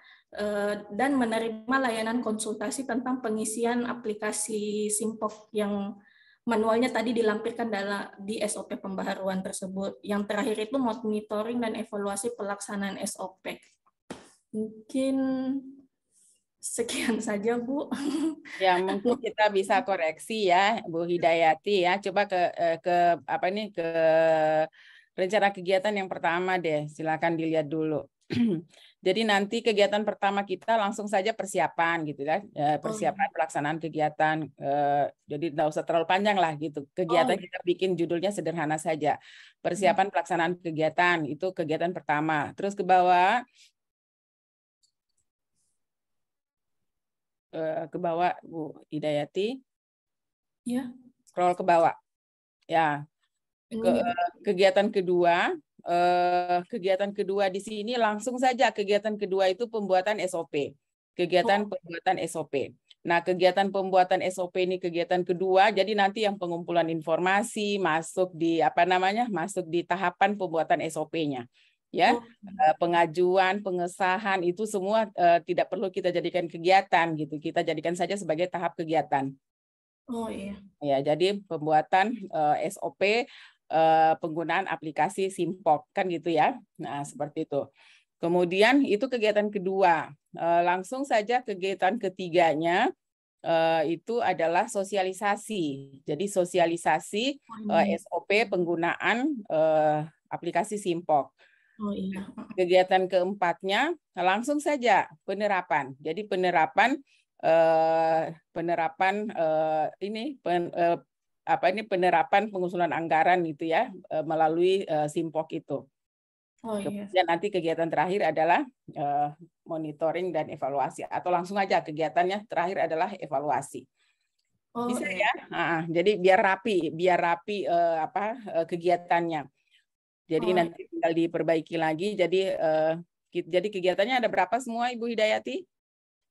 dan menerima layanan konsultasi tentang pengisian aplikasi Simpok yang manualnya tadi dilampirkan di SOP pembaharuan tersebut. Yang terakhir itu monitoring dan evaluasi pelaksanaan SOP. Mungkin sekian saja, Bu. Ya, mungkin kita bisa koreksi ya, Bu Hidayati ya. Coba ke rencana kegiatan yang pertama deh. Silakan dilihat dulu. Jadi nanti kegiatan pertama kita langsung saja persiapan gitu kan, persiapan pelaksanaan kegiatan. Jadi nggak usah terlalu panjang lah gitu. Kegiatan kita bikin judulnya sederhana saja. Persiapan pelaksanaan kegiatan itu kegiatan pertama. Terus ke bawah. Ke bawah Bu Hidayati, ya, scroll ke bawah ya. Kegiatan kedua di sini langsung saja kegiatan kedua itu pembuatan SOP, pembuatan SOP. Nah, kegiatan pembuatan SOP ini kegiatan kedua, jadi nanti yang pengumpulan informasi masuk di masuk di tahapan pembuatan SOP-nya. Ya, pengajuan, pengesahan itu semua tidak perlu kita jadikan kegiatan gitu. Kita jadikan saja sebagai tahap kegiatan. Oh iya. Ya, jadi pembuatan SOP penggunaan aplikasi Simpok kan gitu ya. Nah, seperti itu. Kemudian itu kegiatan kedua. Langsung saja kegiatan ketiganya itu adalah sosialisasi. Jadi sosialisasi SOP penggunaan aplikasi Simpok. Oh iya. Kegiatan keempatnya langsung saja penerapan. Jadi penerapan penerapan pengusulan anggaran gitu ya melalui Simpok itu. Oh iya. Kemudian nanti kegiatan terakhir adalah monitoring dan evaluasi atau langsung aja kegiatannya terakhir adalah evaluasi. Bisa ya? Jadi biar rapi kegiatannya. Jadi nanti tinggal diperbaiki lagi. Jadi kegiatannya ada berapa semua, Ibu Hidayati?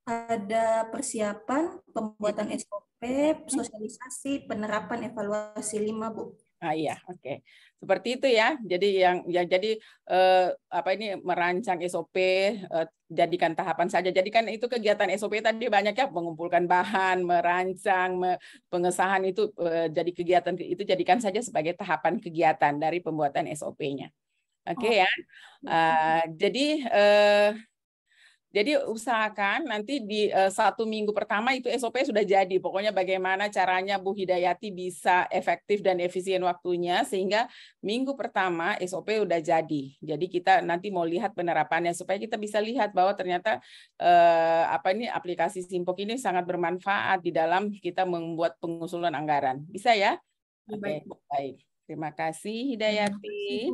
Ada persiapan, pembuatan SOP, sosialisasi, penerapan, evaluasi 5, Bu. Iya, oke. Seperti itu ya. Jadi merancang SOP jadikan tahapan saja. Jadi kan itu kegiatan SOP tadi banyak ya, mengumpulkan bahan, merancang, pengesahan itu jadi kegiatan itu jadikan saja sebagai tahapan kegiatan dari pembuatan SOP-nya. Oke ya. Jadi usahakan nanti di 1 minggu pertama itu SOP sudah jadi. Pokoknya bagaimana caranya Bu Hidayati bisa efektif dan efisien waktunya sehingga minggu pertama SOP udah jadi. Jadi kita nanti mau lihat penerapannya supaya kita bisa lihat bahwa ternyata aplikasi Simpok ini sangat bermanfaat di dalam kita membuat pengusulan anggaran. Bisa ya? Oke, baik. Terima kasih Hidayati.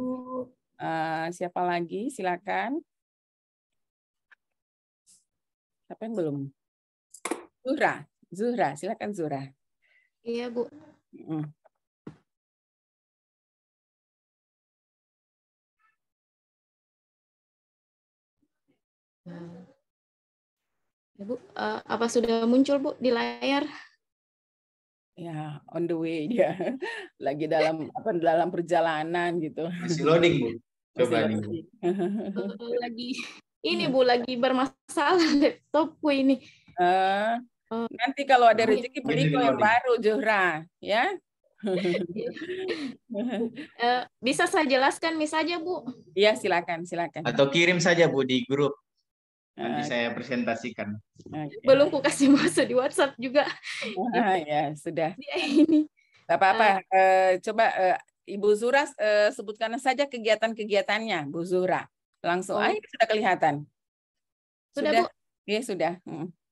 Siapa lagi? Silakan. Siapa yang belum? Zuhra, silakan Zuhra. Iya, Bu. Ya, Bu, apa sudah muncul, Bu, di layar? Ya, on the way dia. Lagi dalam perjalanan gitu. Masih loading, Bu. Coba nih. Lagi ini Bu, lagi bermasalah laptopku ini. Nanti kalau ada rezeki beli kok yang baru, Zuhra, ya. Bisa saya jelaskan saja, Bu? Iya, silakan. Atau kirim saja, Bu, di grup. Nanti saya presentasikan. Belum ku kasih masuk di WhatsApp juga. Ya, sudah. Ini. Gak apa-apa. Coba Ibu Zuhra sebutkan saja kegiatan-kegiatannya, Bu Zuhra. Langsung, sudah kelihatan. Sudah, Bu? Iya, sudah.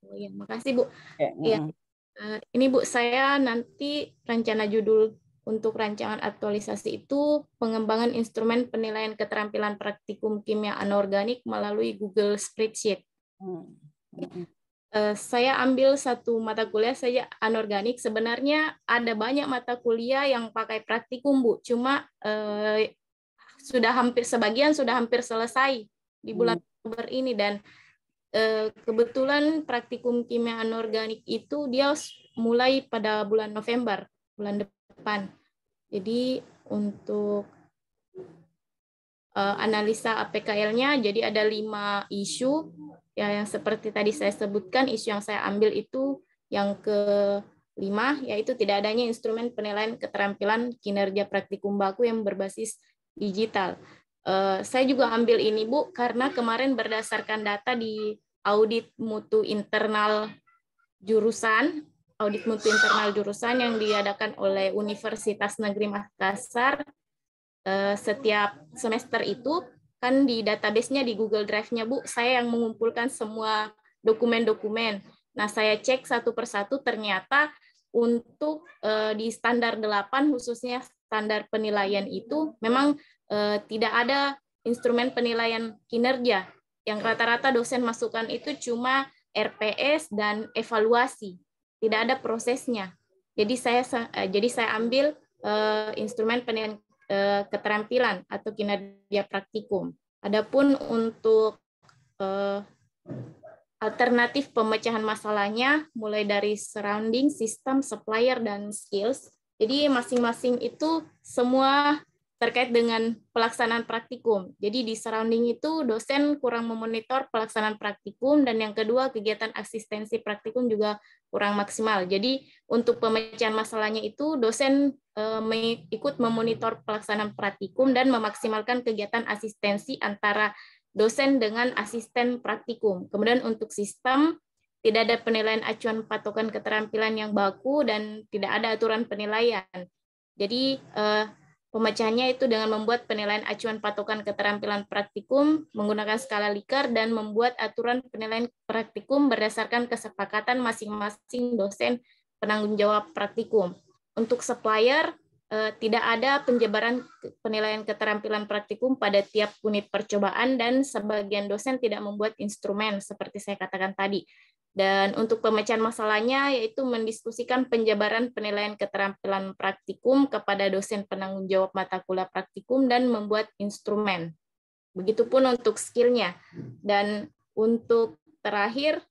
Oh ya, makasih, Bu. Ya. Ini, Bu, saya nanti rencana judul untuk rancangan aktualisasi itu pengembangan instrumen penilaian keterampilan praktikum kimia anorganik melalui Google Spreadsheet. Saya ambil satu mata kuliah saja anorganik. Sebenarnya ada banyak mata kuliah yang pakai praktikum, Bu. Cuma sebagian sudah hampir selesai di bulan Oktober ini, dan kebetulan praktikum kimia anorganik itu dia mulai pada bulan November, bulan depan. Jadi untuk analisa APKL-nya, jadi ada 5 isu ya, yang seperti tadi saya sebutkan. Isu yang saya ambil itu yang ke-5, yaitu tidak adanya instrumen penilaian keterampilan kinerja praktikum baku yang berbasis digital. Saya juga ambil ini, Bu, karena kemarin berdasarkan data di audit mutu internal jurusan, yang diadakan oleh Universitas Negeri Makassar. Setiap semester itu kan di database-nya di Google Drive-nya, Bu, saya yang mengumpulkan semua dokumen-dokumen. Nah, saya cek satu persatu, ternyata untuk di standar 8, khususnya standar penilaian itu, memang tidak ada instrumen penilaian kinerja. Yang rata-rata dosen masukkan itu cuma RPS dan evaluasi. Tidak ada prosesnya. Jadi saya ambil instrumen penilaian keterampilan atau kinerja praktikum. Adapun untuk alternatif pemecahan masalahnya mulai dari surrounding, sistem, supplier, dan skills. Jadi masing-masing itu semua terkait dengan pelaksanaan praktikum. Jadi di surrounding itu dosen kurang memonitor pelaksanaan praktikum, dan yang kedua kegiatan asistensi praktikum juga kurang maksimal. Jadi untuk pemecahan masalahnya itu dosen ikut memonitor pelaksanaan praktikum dan memaksimalkan kegiatan asistensi antara dosen dengan asisten praktikum. Kemudian untuk sistem, tidak ada penilaian acuan patokan keterampilan yang baku dan tidak ada aturan penilaian. Jadi pemecahannya itu dengan membuat penilaian acuan patokan keterampilan praktikum menggunakan skala Likert dan membuat aturan penilaian praktikum berdasarkan kesepakatan masing-masing dosen penanggung jawab praktikum. Untuk supplier, tidak ada penjabaran penilaian keterampilan praktikum pada tiap unit percobaan, dan sebagian dosen tidak membuat instrumen seperti saya katakan tadi. Dan untuk pemecahan masalahnya yaitu mendiskusikan penjabaran penilaian keterampilan praktikum kepada dosen penanggung jawab mata kuliah praktikum dan membuat instrumen. Begitupun untuk skillnya. Dan untuk terakhir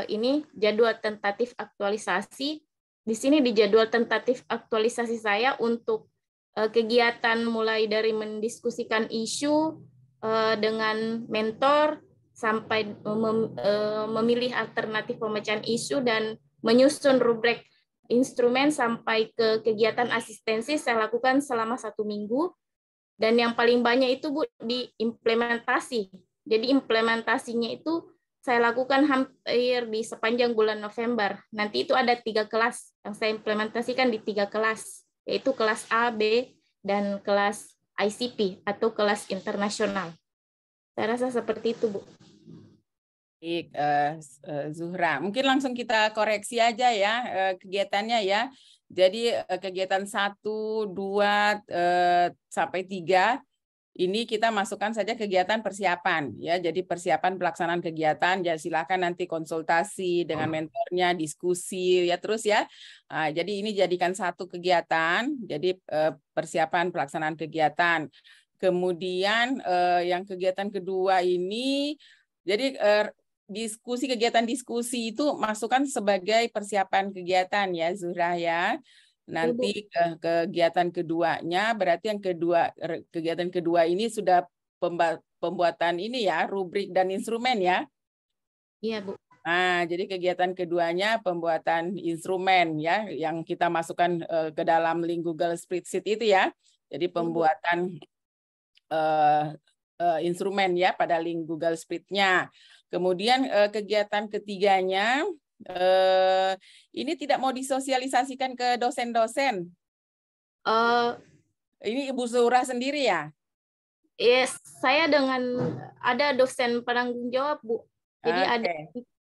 ini jadwal tentatif aktualisasi. Di sini di jadwal tentatif aktualisasi saya untuk kegiatan mulai dari mendiskusikan isu dengan mentor sampai memilih alternatif pemecahan isu dan menyusun rubrik instrumen sampai ke kegiatan asistensi saya lakukan selama 1 minggu. Dan yang paling banyak itu, Bu, di implementasi. Jadi implementasinya itu saya lakukan hampir di sepanjang bulan November. Nanti itu ada 3 kelas yang saya implementasikan di 3 kelas, yaitu kelas A, B, dan kelas ICP atau kelas internasional. Saya rasa seperti itu, Bu. Baik, Zuhra. Mungkin langsung kita koreksi aja ya kegiatannya ya. Jadi kegiatan 1, 2, sampai 3 ini kita masukkan saja kegiatan persiapan ya. Jadi persiapan pelaksanaan kegiatan, ya silakan nanti konsultasi dengan mentornya, diskusi ya terus ya. Nah, jadi ini jadikan satu kegiatan. Jadi persiapan pelaksanaan kegiatan. Kemudian yang kegiatan kedua ini, jadi diskusi, kegiatan diskusi itu masukkan sebagai persiapan kegiatan ya Zuhra ya. Nanti kegiatan keduanya berarti kegiatan kedua ini sudah pembuatan ini ya, rubrik dan instrumen ya. Iya, Bu. Nah, jadi kegiatan keduanya pembuatan instrumen ya, yang kita masukkan ke dalam link Google Spreadsheet itu ya. Jadi pembuatan instrumen ya pada link Google Spreadsheet-nya. Kemudian kegiatan ketiganya ini tidak mau disosialisasikan ke dosen-dosen. Ini Ibu Zuhra sendiri ya? Yes, saya dengan ada dosen penanggung jawab, Bu. Jadi ada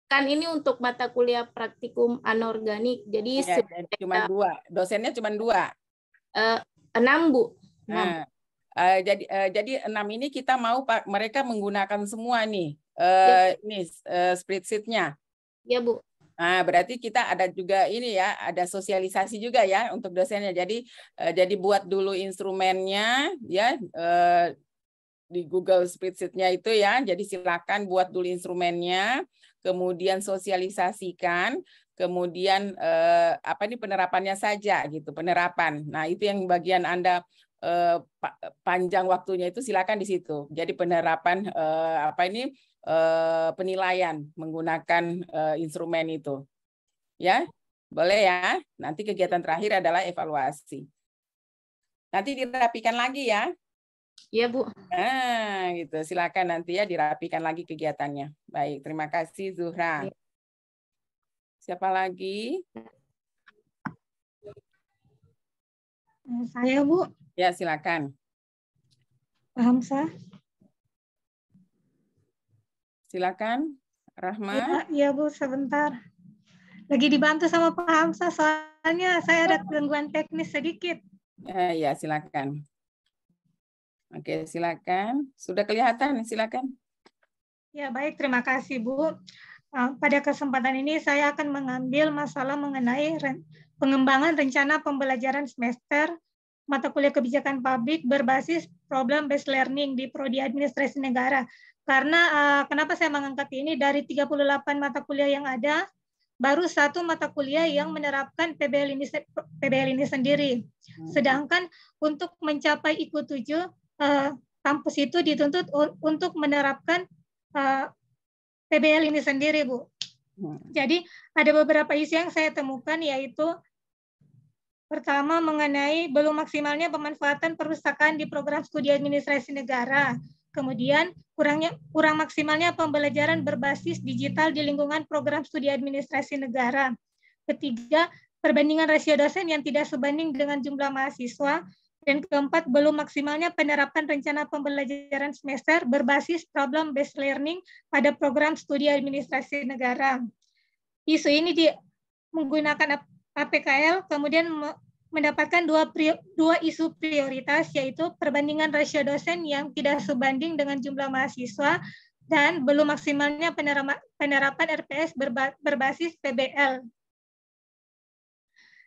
kan ini untuk mata kuliah praktikum anorganik. Jadi ya, cuma 2. Dosennya cuma 2. 6, Bu. 6. Jadi 6 ini kita mau mereka menggunakan semua nih. Ini spreadsheet-nya. Ya, Bu. Nah, berarti kita ada juga ini ya, ada sosialisasi juga ya untuk dosennya. Jadi buat dulu instrumennya ya di Google Spreadsheet-nya itu ya. Jadi silakan buat dulu instrumennya, kemudian sosialisasikan, kemudian apa ini penerapannya saja gitu, penerapan. Nah, itu yang bagian Anda panjang waktunya itu silakan di situ. Jadi penerapan apa ini penilaian menggunakan instrumen itu. Ya, boleh ya. Nanti kegiatan terakhir adalah evaluasi. Nanti dirapikan lagi ya. Iya, Bu. Nah, gitu. Silakan nanti ya dirapikan lagi kegiatannya. Baik, terima kasih Zuhra. Siapa lagi? Saya, Bu. Ya, silakan. Pak Hamzah. Silakan, Rahma. Iya, Bu, sebentar. Lagi dibantu sama Pak Hamzah, soalnya saya ada gangguan teknis sedikit. Ya, silakan. Oke, silakan. Sudah kelihatan, silakan. Ya, baik, terima kasih, Bu. Pada kesempatan ini saya akan mengambil masalah mengenai pengembangan rencana pembelajaran semester mata kuliah kebijakan publik berbasis problem based learning di Prodi Administrasi Negara. Karena kenapa saya mengangkat ini, dari 38 mata kuliah yang ada, baru 1 mata kuliah yang menerapkan PBL ini sendiri. Sedangkan untuk mencapai IKU 7, kampus itu dituntut untuk menerapkan PBL ini sendiri, Bu. Jadi ada beberapa isu yang saya temukan, yaitu pertama mengenai belum maksimalnya pemanfaatan perpustakaan di program studi administrasi negara. Kemudian kurang maksimalnya pembelajaran berbasis digital di lingkungan program studi administrasi negara. Ketiga, perbandingan rasio dosen yang tidak sebanding dengan jumlah mahasiswa. Dan keempat, belum maksimalnya penerapan rencana pembelajaran semester berbasis problem based learning pada program studi administrasi negara. Isu ini menggunakan APKL, kemudian mendapatkan dua isu prioritas, yaitu perbandingan rasio dosen yang tidak sebanding dengan jumlah mahasiswa dan belum maksimalnya penerapan RPS berbasis PBL.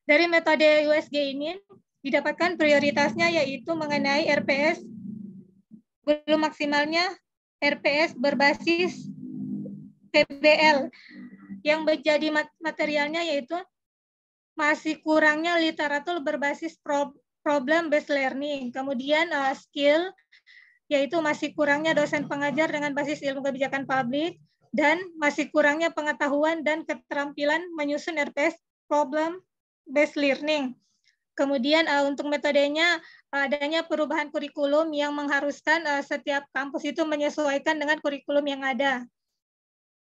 Dari metode USG ini didapatkan prioritasnya, yaitu mengenai RPS, belum maksimalnya RPS berbasis PBL. Yang menjadi materialnya yaitu masih kurangnya literatur berbasis problem based learning. Kemudian skill, yaitu masih kurangnya dosen pengajar dengan basis ilmu kebijakan publik, dan masih kurangnya pengetahuan dan keterampilan menyusun RPS problem based learning. Kemudian untuk metodenya, adanya perubahan kurikulum yang mengharuskan setiap kampus itu menyesuaikan dengan kurikulum yang ada.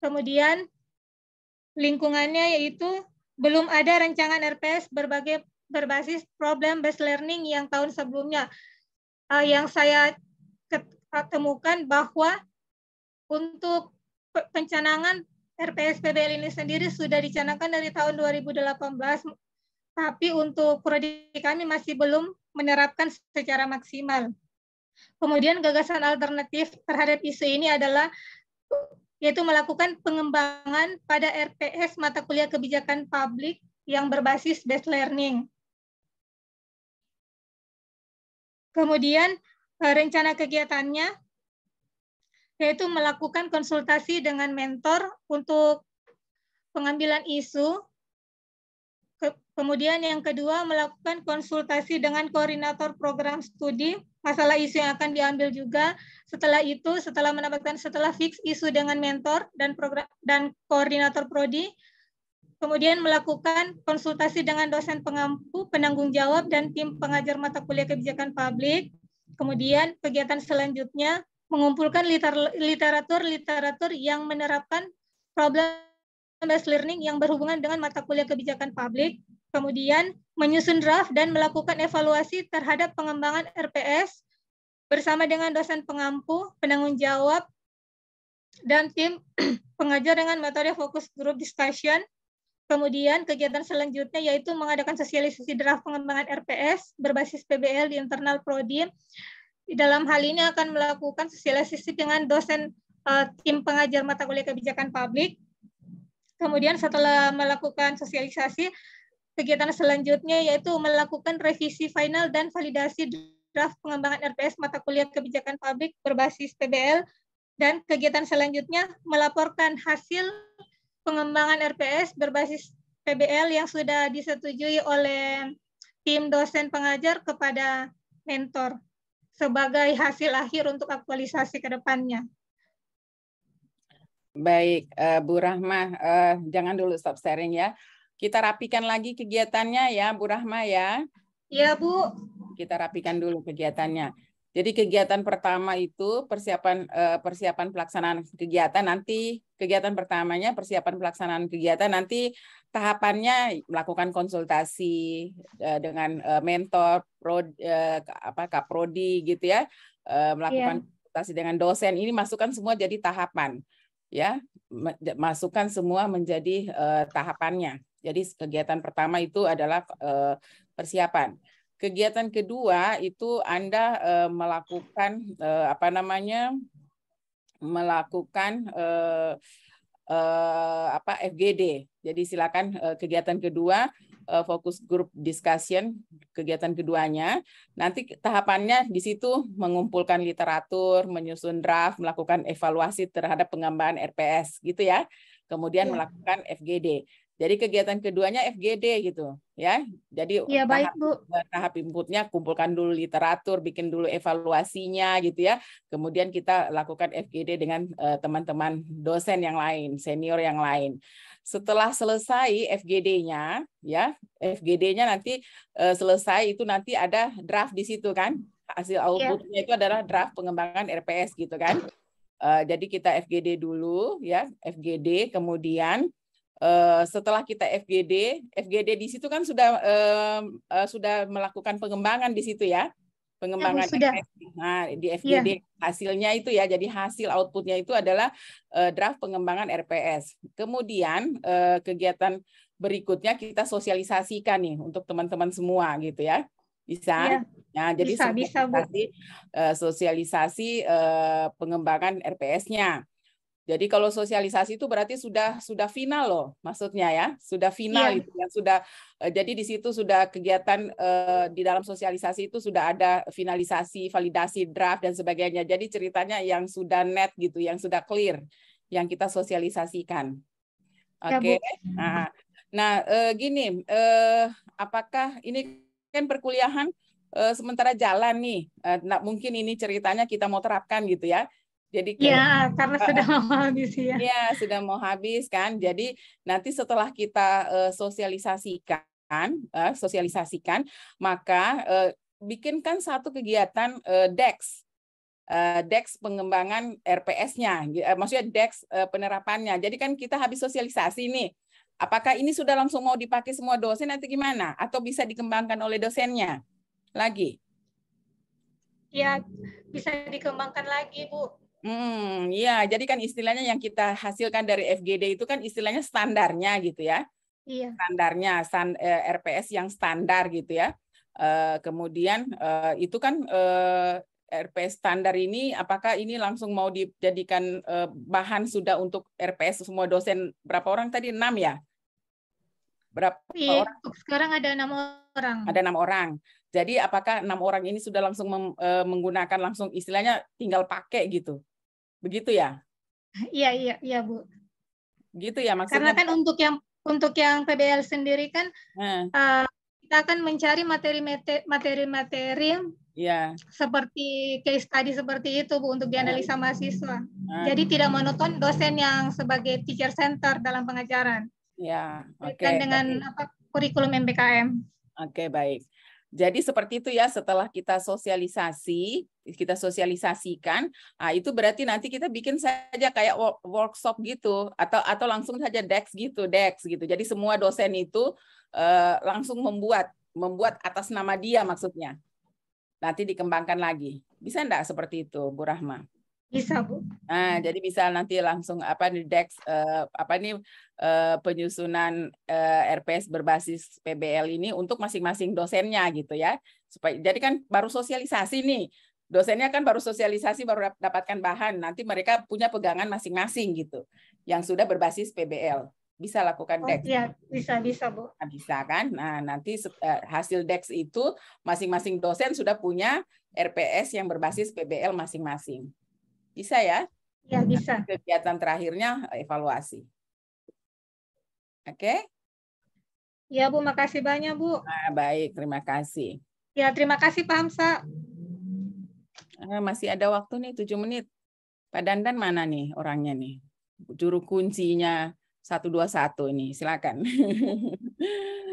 Kemudian lingkungannya, yaitu belum ada rancangan RPS berbasis problem based learning yang tahun sebelumnya. Yang saya temukan bahwa untuk pencanangan RPS PBL ini sendiri sudah dicanangkan dari tahun 2018, tapi untuk prodi kami masih belum menerapkan secara maksimal. Kemudian gagasan alternatif terhadap isu ini adalah yaitu melakukan pengembangan pada RPS mata kuliah kebijakan publik yang berbasis based learning. Kemudian rencana kegiatannya yaitu melakukan konsultasi dengan mentor untuk pengambilan isu. Kemudian yang kedua, melakukan konsultasi dengan koordinator program studi, masalah isu yang akan diambil juga. Setelah itu, setelah fix isu dengan mentor dan program dan koordinator prodi, kemudian melakukan konsultasi dengan dosen pengampu, penanggung jawab, dan tim pengajar mata kuliah kebijakan publik. Kemudian kegiatan selanjutnya, mengumpulkan literatur yang menerapkan problem based learning yang berhubungan dengan mata kuliah kebijakan publik. Kemudian menyusun draft dan melakukan evaluasi terhadap pengembangan RPS bersama dengan dosen pengampu, penanggung jawab, dan tim pengajar dengan metode focus group discussion. Kemudian kegiatan selanjutnya yaitu mengadakan sosialisasi draft pengembangan RPS berbasis PBL di internal prodi. Di dalam hal ini akan melakukan sosialisasi dengan dosen tim pengajar mata kuliah kebijakan publik. Kemudian setelah melakukan sosialisasi, kegiatan selanjutnya yaitu melakukan revisi final dan validasi draft pengembangan RPS mata kuliah kebijakan publik berbasis PBL, dan kegiatan selanjutnya melaporkan hasil pengembangan RPS berbasis PBL yang sudah disetujui oleh tim dosen pengajar kepada mentor sebagai hasil akhir untuk aktualisasi ke depannya. Baik, Bu Rahma, jangan dulu stop sharing ya. Kita rapikan lagi kegiatannya ya, Bu Rahma ya. Iya, Bu. Kita rapikan dulu kegiatannya. Jadi kegiatan pertama itu persiapan pelaksanaan kegiatan. Nanti kegiatan pertamanya persiapan pelaksanaan kegiatan. Nanti tahapannya melakukan konsultasi dengan mentor, Kaprodi gitu ya, melakukan konsultasi dengan dosen. Ini masukkan semua jadi tahapan. Ya, masukkan semua menjadi tahapannya. Jadi kegiatan pertama itu adalah persiapan. Kegiatan kedua itu Anda melakukan melakukan FGD. Jadi silakan kegiatan kedua fokus group discussion, kegiatan keduanya. Nanti tahapannya di situ mengumpulkan literatur, menyusun draft, melakukan evaluasi terhadap pengembangan RPS gitu ya. Kemudian melakukan FGD. Jadi kegiatan keduanya FGD gitu ya. Jadi tahap inputnya kumpulkan dulu literatur, bikin dulu evaluasinya gitu ya. Kemudian kita lakukan FGD dengan teman-teman dosen yang lain, senior yang lain. Setelah selesai FGD-nya ya, FGD-nya nanti selesai itu nanti ada draft di situ kan. Hasil outputnya itu adalah draft pengembangan RPS gitu kan. Jadi kita FGD dulu ya, FGD kemudian setelah kita FGD di situ kan sudah melakukan pengembangan di situ ya, pengembangan RPS. Nah, di FGD hasilnya itu ya, jadi hasil outputnya itu adalah draft pengembangan RPS. Kemudian kegiatan berikutnya kita sosialisasikan nih untuk teman-teman semua gitu ya, bisa. Nah, jadi sosialisasi pengembangan RPS-nya. Jadi kalau sosialisasi itu berarti sudah final loh, maksudnya ya, sudah final itu yang sudah. Jadi di situ sudah kegiatan di dalam sosialisasi itu sudah ada finalisasi, validasi draft dan sebagainya. Jadi ceritanya yang sudah net gitu, yang sudah clear, yang kita sosialisasikan. Oke. Nah, gini, apakah ini kan perkuliahan sementara jalan nih? Nah, mungkin ini ceritanya kita mau terapkan gitu ya. Jadi karena sudah mau habis ya. Iya, sudah mau habis kan. Jadi nanti setelah kita sosialisasikan, maka bikinkan satu kegiatan DEX. DEX pengembangan RPS-nya, maksudnya DEX penerapannya. Jadi kan kita habis sosialisasi nih. Apakah ini sudah langsung mau dipakai semua dosen nanti gimana? Atau bisa dikembangkan oleh dosennya lagi? Ya, bisa dikembangkan lagi, Bu. Iya, jadi kan istilahnya yang kita hasilkan dari FGD itu kan istilahnya standarnya gitu ya. Iya. Standarnya, RPS yang standar gitu ya. Kemudian itu kan RPS standar ini, apakah ini langsung mau dijadikan bahan sudah untuk RPS semua dosen berapa orang tadi? 6 ya? Berapa orang? Sekarang ada 6 orang. Ada 6 orang. Jadi apakah 6 orang ini sudah langsung menggunakan langsung istilahnya tinggal pakai gitu? Begitu ya? Iya, Bu. Gitu ya maksudnya. Karena kan untuk yang PBL sendiri kan kita akan mencari materi-materi seperti case study seperti itu, Bu, untuk dianalisa mahasiswa. Jadi tidak monoton dosen yang sebagai teacher center dalam pengajaran. Ya, oke. Dengan kurikulum MBKM. Oke, baik. Jadi seperti itu ya, setelah kita sosialisasikan, itu berarti nanti kita bikin saja kayak workshop gitu, atau langsung saja DEX gitu. Jadi semua dosen itu langsung membuat atas nama dia maksudnya. Nanti dikembangkan lagi. Bisa enggak seperti itu, Bu Rahma? Bisa, Bu. Nah, jadi bisa nanti langsung DEX penyusunan RPS berbasis PBL ini untuk masing-masing dosennya gitu ya. Jadi kan baru sosialisasi nih. Dosennya kan baru sosialisasi, baru dapatkan bahan. Nanti mereka punya pegangan masing-masing gitu yang sudah berbasis PBL. Bisa lakukan DEX? Iya, bisa Bu. Nah, bisa kan? Nah, nanti hasil DEX itu masing-masing dosen sudah punya RPS yang berbasis PBL masing-masing. Bisa ya? Ya, bisa. Nanti kegiatan terakhirnya evaluasi. Oke? Ya Bu, makasih banyak Bu. Nah, baik, terima kasih. Ya, terima kasih Pak Hamsa. Masih ada waktu nih 7 menit. Pak Dandan mana nih orangnya nih? Juru kuncinya 121 ini, silakan.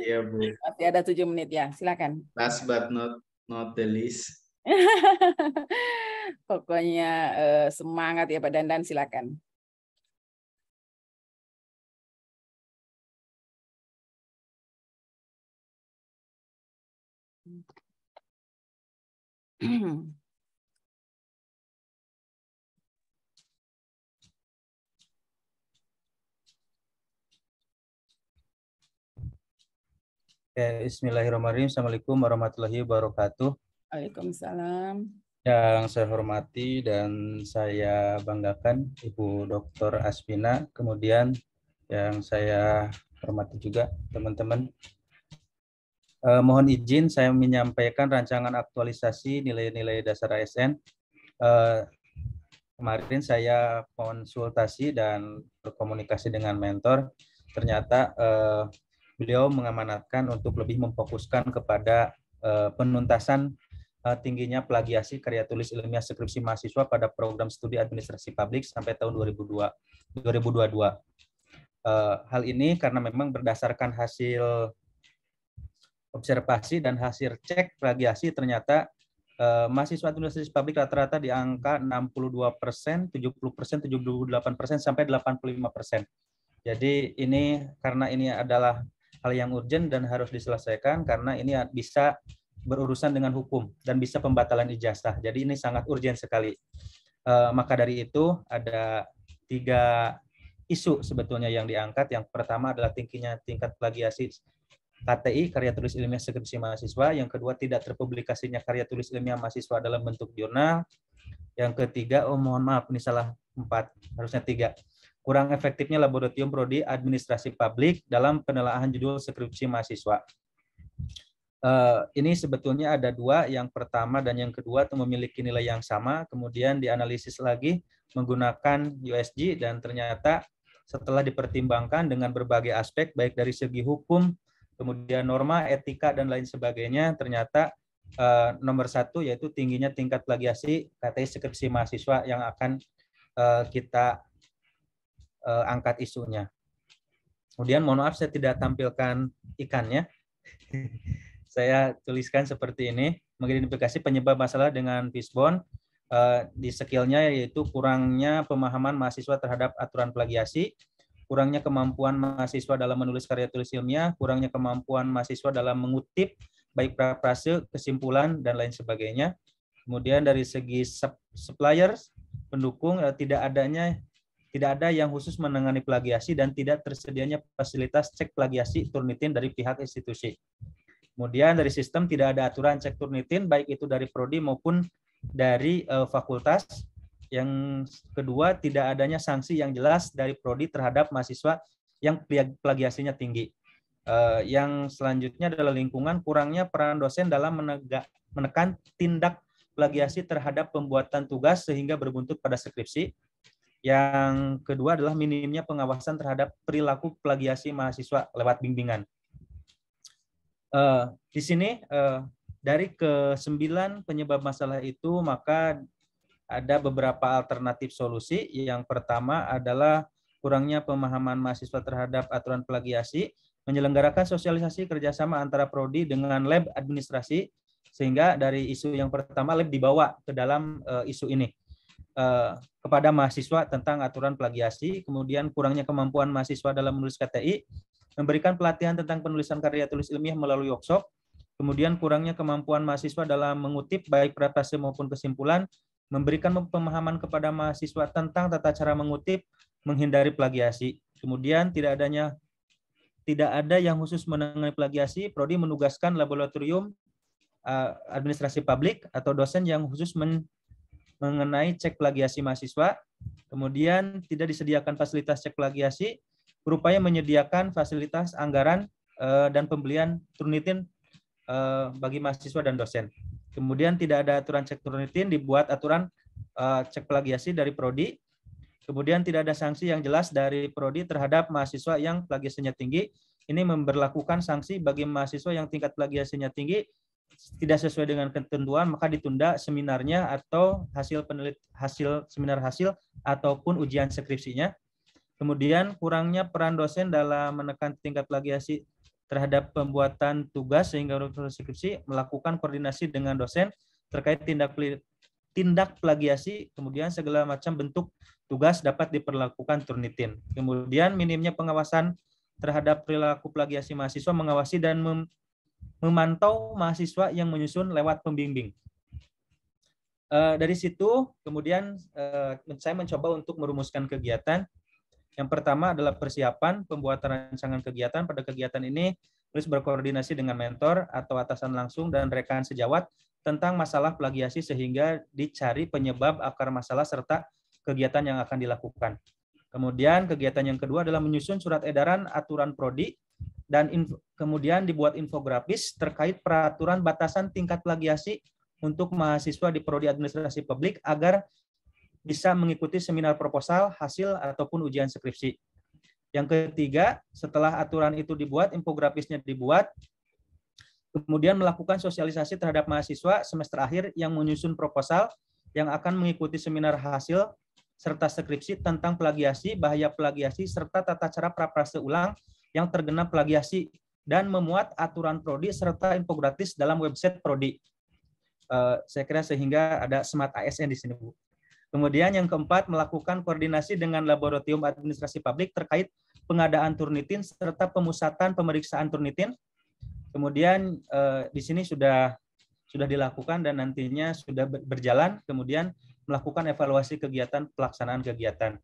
Iya Bu. Masih ada 7 menit ya, silakan. Last but not the least. Pokoknya semangat ya Pak Dandan, silakan. Bismillahirrahmanirrahim. Assalamualaikum warahmatullahi wabarakatuh. Waalaikumsalam. Yang saya hormati dan saya banggakan Ibu Dr. Asvina, kemudian yang saya hormati juga teman-teman. Mohon izin saya menyampaikan rancangan aktualisasi nilai-nilai dasar ASN. Kemarin saya konsultasi dan berkomunikasi dengan mentor, ternyata beliau mengamanatkan untuk lebih memfokuskan kepada penuntasan tingginya plagiasi karya tulis ilmiah skripsi mahasiswa pada program studi administrasi publik sampai tahun 2022. Hal ini karena memang berdasarkan hasil observasi dan hasil cek plagiasi, ternyata mahasiswa administrasi publik rata-rata di angka 62%, 70%, 78%, sampai 85%. Jadi ini karena ini adalah hal yang urgent dan harus diselesaikan karena ini bisa berurusan dengan hukum dan bisa pembatalan ijazah. Jadi ini sangat urgent sekali. Maka dari itu ada 3 isu sebetulnya yang diangkat. Yang pertama adalah tingginya tingkat plagiasi KTI, karya tulis ilmiah skripsi mahasiswa. Yang kedua, tidak terpublikasinya karya tulis ilmiah mahasiswa dalam bentuk jurnal. Yang ketiga, mohon maaf ini salah 4, harusnya 3. Kurang efektifnya laboratorium prodi administrasi publik dalam penelaahan judul skripsi mahasiswa. Ini sebetulnya ada 2, yang pertama dan yang kedua itu memiliki nilai yang sama, kemudian dianalisis lagi menggunakan USG, dan ternyata setelah dipertimbangkan dengan berbagai aspek, baik dari segi hukum, kemudian norma, etika, dan lain sebagainya, ternyata nomor 1 yaitu tingginya tingkat plagiasi KTI skripsi mahasiswa yang akan kita angkat isunya. Kemudian mohon maaf saya tidak tampilkan ikannya. Saya tuliskan seperti ini, mengidentifikasi penyebab masalah dengan fishbone di skillnya, yaitu kurangnya pemahaman mahasiswa terhadap aturan plagiasi, kurangnya kemampuan mahasiswa dalam menulis karya tulis ilmiah, kurangnya kemampuan mahasiswa dalam mengutip baik praprase, kesimpulan, dan lain sebagainya. Kemudian dari segi suppliers, pendukung, tidak ada yang khusus menangani plagiasi dan tidak tersedianya fasilitas cek plagiasi Turnitin dari pihak institusi. Kemudian dari sistem tidak ada aturan cek Turnitin, baik itu dari prodi maupun dari fakultas. Yang kedua, tidak adanya sanksi yang jelas dari prodi terhadap mahasiswa yang plagiasinya tinggi. Yang selanjutnya adalah lingkungan, kurangnya peran dosen dalam menekan tindak plagiasi terhadap pembuatan tugas sehingga berbuntut pada skripsi. Yang kedua adalah minimnya pengawasan terhadap perilaku plagiasi mahasiswa lewat bimbingan. Di sini dari ke-9 penyebab masalah itu, maka ada beberapa alternatif solusi. Yang pertama adalah kurangnya pemahaman mahasiswa terhadap aturan plagiasi, menyelenggarakan sosialisasi kerjasama antara prodi dengan lab administrasi, sehingga dari isu yang pertama lab dibawa ke dalam isu ini. Kepada mahasiswa tentang aturan plagiasi, kemudian kurangnya kemampuan mahasiswa dalam menulis KTI, memberikan pelatihan tentang penulisan karya tulis ilmiah melalui workshop, kemudian kurangnya kemampuan mahasiswa dalam mengutip baik praprase maupun kesimpulan, memberikan pemahaman kepada mahasiswa tentang tata cara mengutip, menghindari plagiasi. Kemudian tidak ada yang khusus menangani plagiasi, prodi menugaskan laboratorium administrasi publik atau dosen yang khusus mengenai cek plagiasi mahasiswa. Kemudian tidak disediakan fasilitas cek plagiasi, berupaya menyediakan fasilitas anggaran dan pembelian Turnitin bagi mahasiswa dan dosen. Kemudian tidak ada aturan cek Turnitin, dibuat aturan cek plagiasi dari Prodi. Kemudian tidak ada sanksi yang jelas dari Prodi terhadap mahasiswa yang plagiasinya tinggi. Ini memberlakukan sanksi bagi mahasiswa yang tingkat plagiasinya tinggi tidak sesuai dengan ketentuan, maka ditunda seminarnya atau hasil seminar hasil ataupun ujian skripsinya. Kemudian kurangnya peran dosen dalam menekan tingkat plagiasi terhadap pembuatan tugas sehingga skripsi, melakukan koordinasi dengan dosen terkait tindak plagiasi, kemudian segala macam bentuk tugas dapat diperlakukan Turnitin. Kemudian minimnya pengawasan terhadap perilaku plagiasi mahasiswa, mengawasi dan memantau mahasiswa yang menyusun lewat pembimbing. Dari situ kemudian saya mencoba untuk merumuskan kegiatan. Yang pertama adalah persiapan pembuatan rancangan kegiatan. Pada kegiatan ini terus berkoordinasi dengan mentor atau atasan langsung dan rekan sejawat tentang masalah plagiasi sehingga dicari penyebab akar masalah serta kegiatan yang akan dilakukan. Kemudian kegiatan yang kedua adalah menyusun surat edaran aturan Prodi dan kemudian dibuat infografis terkait peraturan batasan tingkat plagiasi untuk mahasiswa di Prodi Administrasi Publik agar bisa mengikuti seminar proposal, hasil, ataupun ujian skripsi. Yang ketiga, setelah aturan itu dibuat, infografisnya dibuat, kemudian melakukan sosialisasi terhadap mahasiswa semester akhir yang menyusun proposal yang akan mengikuti seminar hasil serta skripsi tentang plagiasi, bahaya plagiasi, serta tata cara praprase ulang yang terkena plagiasi, dan memuat aturan Prodi serta infografis dalam website Prodi. Saya kira sehingga ada Smart ASN di sini, Bu. Kemudian yang keempat, melakukan koordinasi dengan Laboratorium Administrasi Publik terkait pengadaan Turnitin serta pemusatan pemeriksaan Turnitin. Kemudian di sini sudah dilakukan dan nantinya sudah berjalan, kemudian melakukan evaluasi kegiatan, pelaksanaan kegiatan.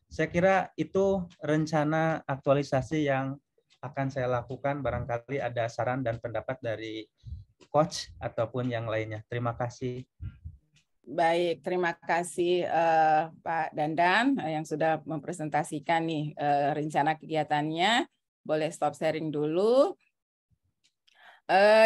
Saya kira itu rencana aktualisasi yang akan saya lakukan. Barangkali ada saran dan pendapat dari Coach ataupun yang lainnya. Terima kasih. Baik, terima kasih Pak Dandan yang sudah mempresentasikan nih rencana kegiatannya. Boleh stop sharing dulu.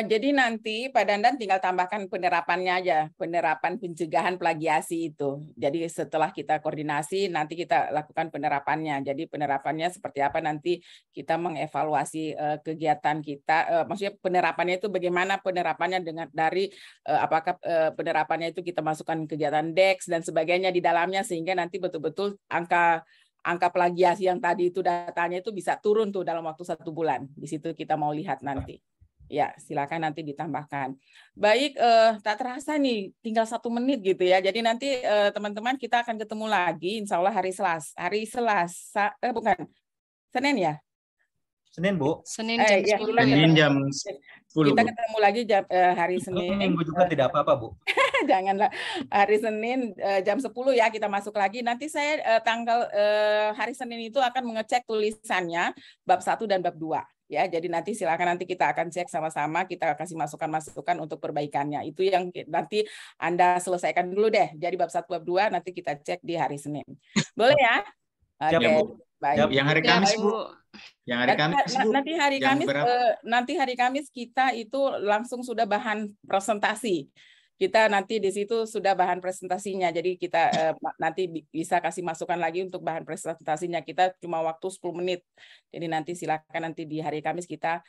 Jadi nanti Pak Dandan tinggal tambahkan penerapannya aja, penerapan pencegahan plagiasi itu. Jadi setelah kita koordinasi, nanti kita lakukan penerapannya. Jadi penerapannya seperti apa nanti kita mengevaluasi kegiatan kita. Maksudnya penerapannya itu bagaimana penerapannya dari apakah penerapannya itu kita masukkan kegiatan DEX dan sebagainya di dalamnya sehingga nanti betul-betul angka plagiasi yang tadi itu datanya itu bisa turun tuh dalam waktu 1 bulan. Di situ kita mau lihat nanti. Ya, silakan nanti ditambahkan. Baik, tak terasa nih, tinggal 1 menit gitu ya. Jadi nanti teman-teman kita akan ketemu lagi, insya Allah hari Selasa, bukan, Senin ya? Senin, Bu. Senin jam 10 ya. Senin jam 10. Kita ketemu lagi hari Senin. Minggu juga tidak apa-apa, Bu. Janganlah. Hari Senin jam 10 ya kita masuk lagi. Nanti saya hari Senin itu akan mengecek tulisannya bab 1 dan bab 2. Ya, jadi nanti silakan nanti kita akan cek sama-sama, kita kasih masukan-masukan untuk perbaikannya. Itu yang nanti Anda selesaikan dulu deh. Jadi bab 1 bab 2 nanti kita cek di hari Senin. Boleh ya? Oke. Baik. Yang hari Kamis, Bu. Yang hari Kamis, Bu. Nanti hari Kamis kita itu langsung sudah bahan presentasi. Kita nanti di situ sudah bahan presentasinya. Jadi kita nanti bisa kasih masukan lagi untuk bahan presentasinya. Kita cuma waktu 10 menit. Jadi nanti silakan nanti di hari Kamis kita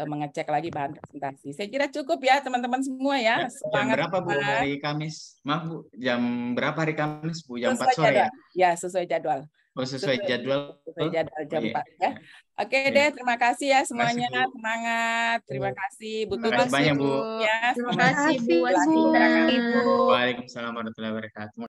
mengecek lagi bahan presentasi. Saya kira cukup ya teman-teman semua ya. Jam berapa, Bu, hari Kamis? Maaf, Bu. Jam berapa hari Kamis, Bu? Jam 4 sore ya? Ya, sesuai jadwal. Oh, sesuai jadwal. Sesuai jadwal jam 4 ya. Oke deh, terima kasih ya semuanya. Semangat. Terima kasih Bu Tugas. Terima kasih banyak, Bu. Ya, terima kasih Bu. Waalaikumsalam warahmatullahi wabarakatuh.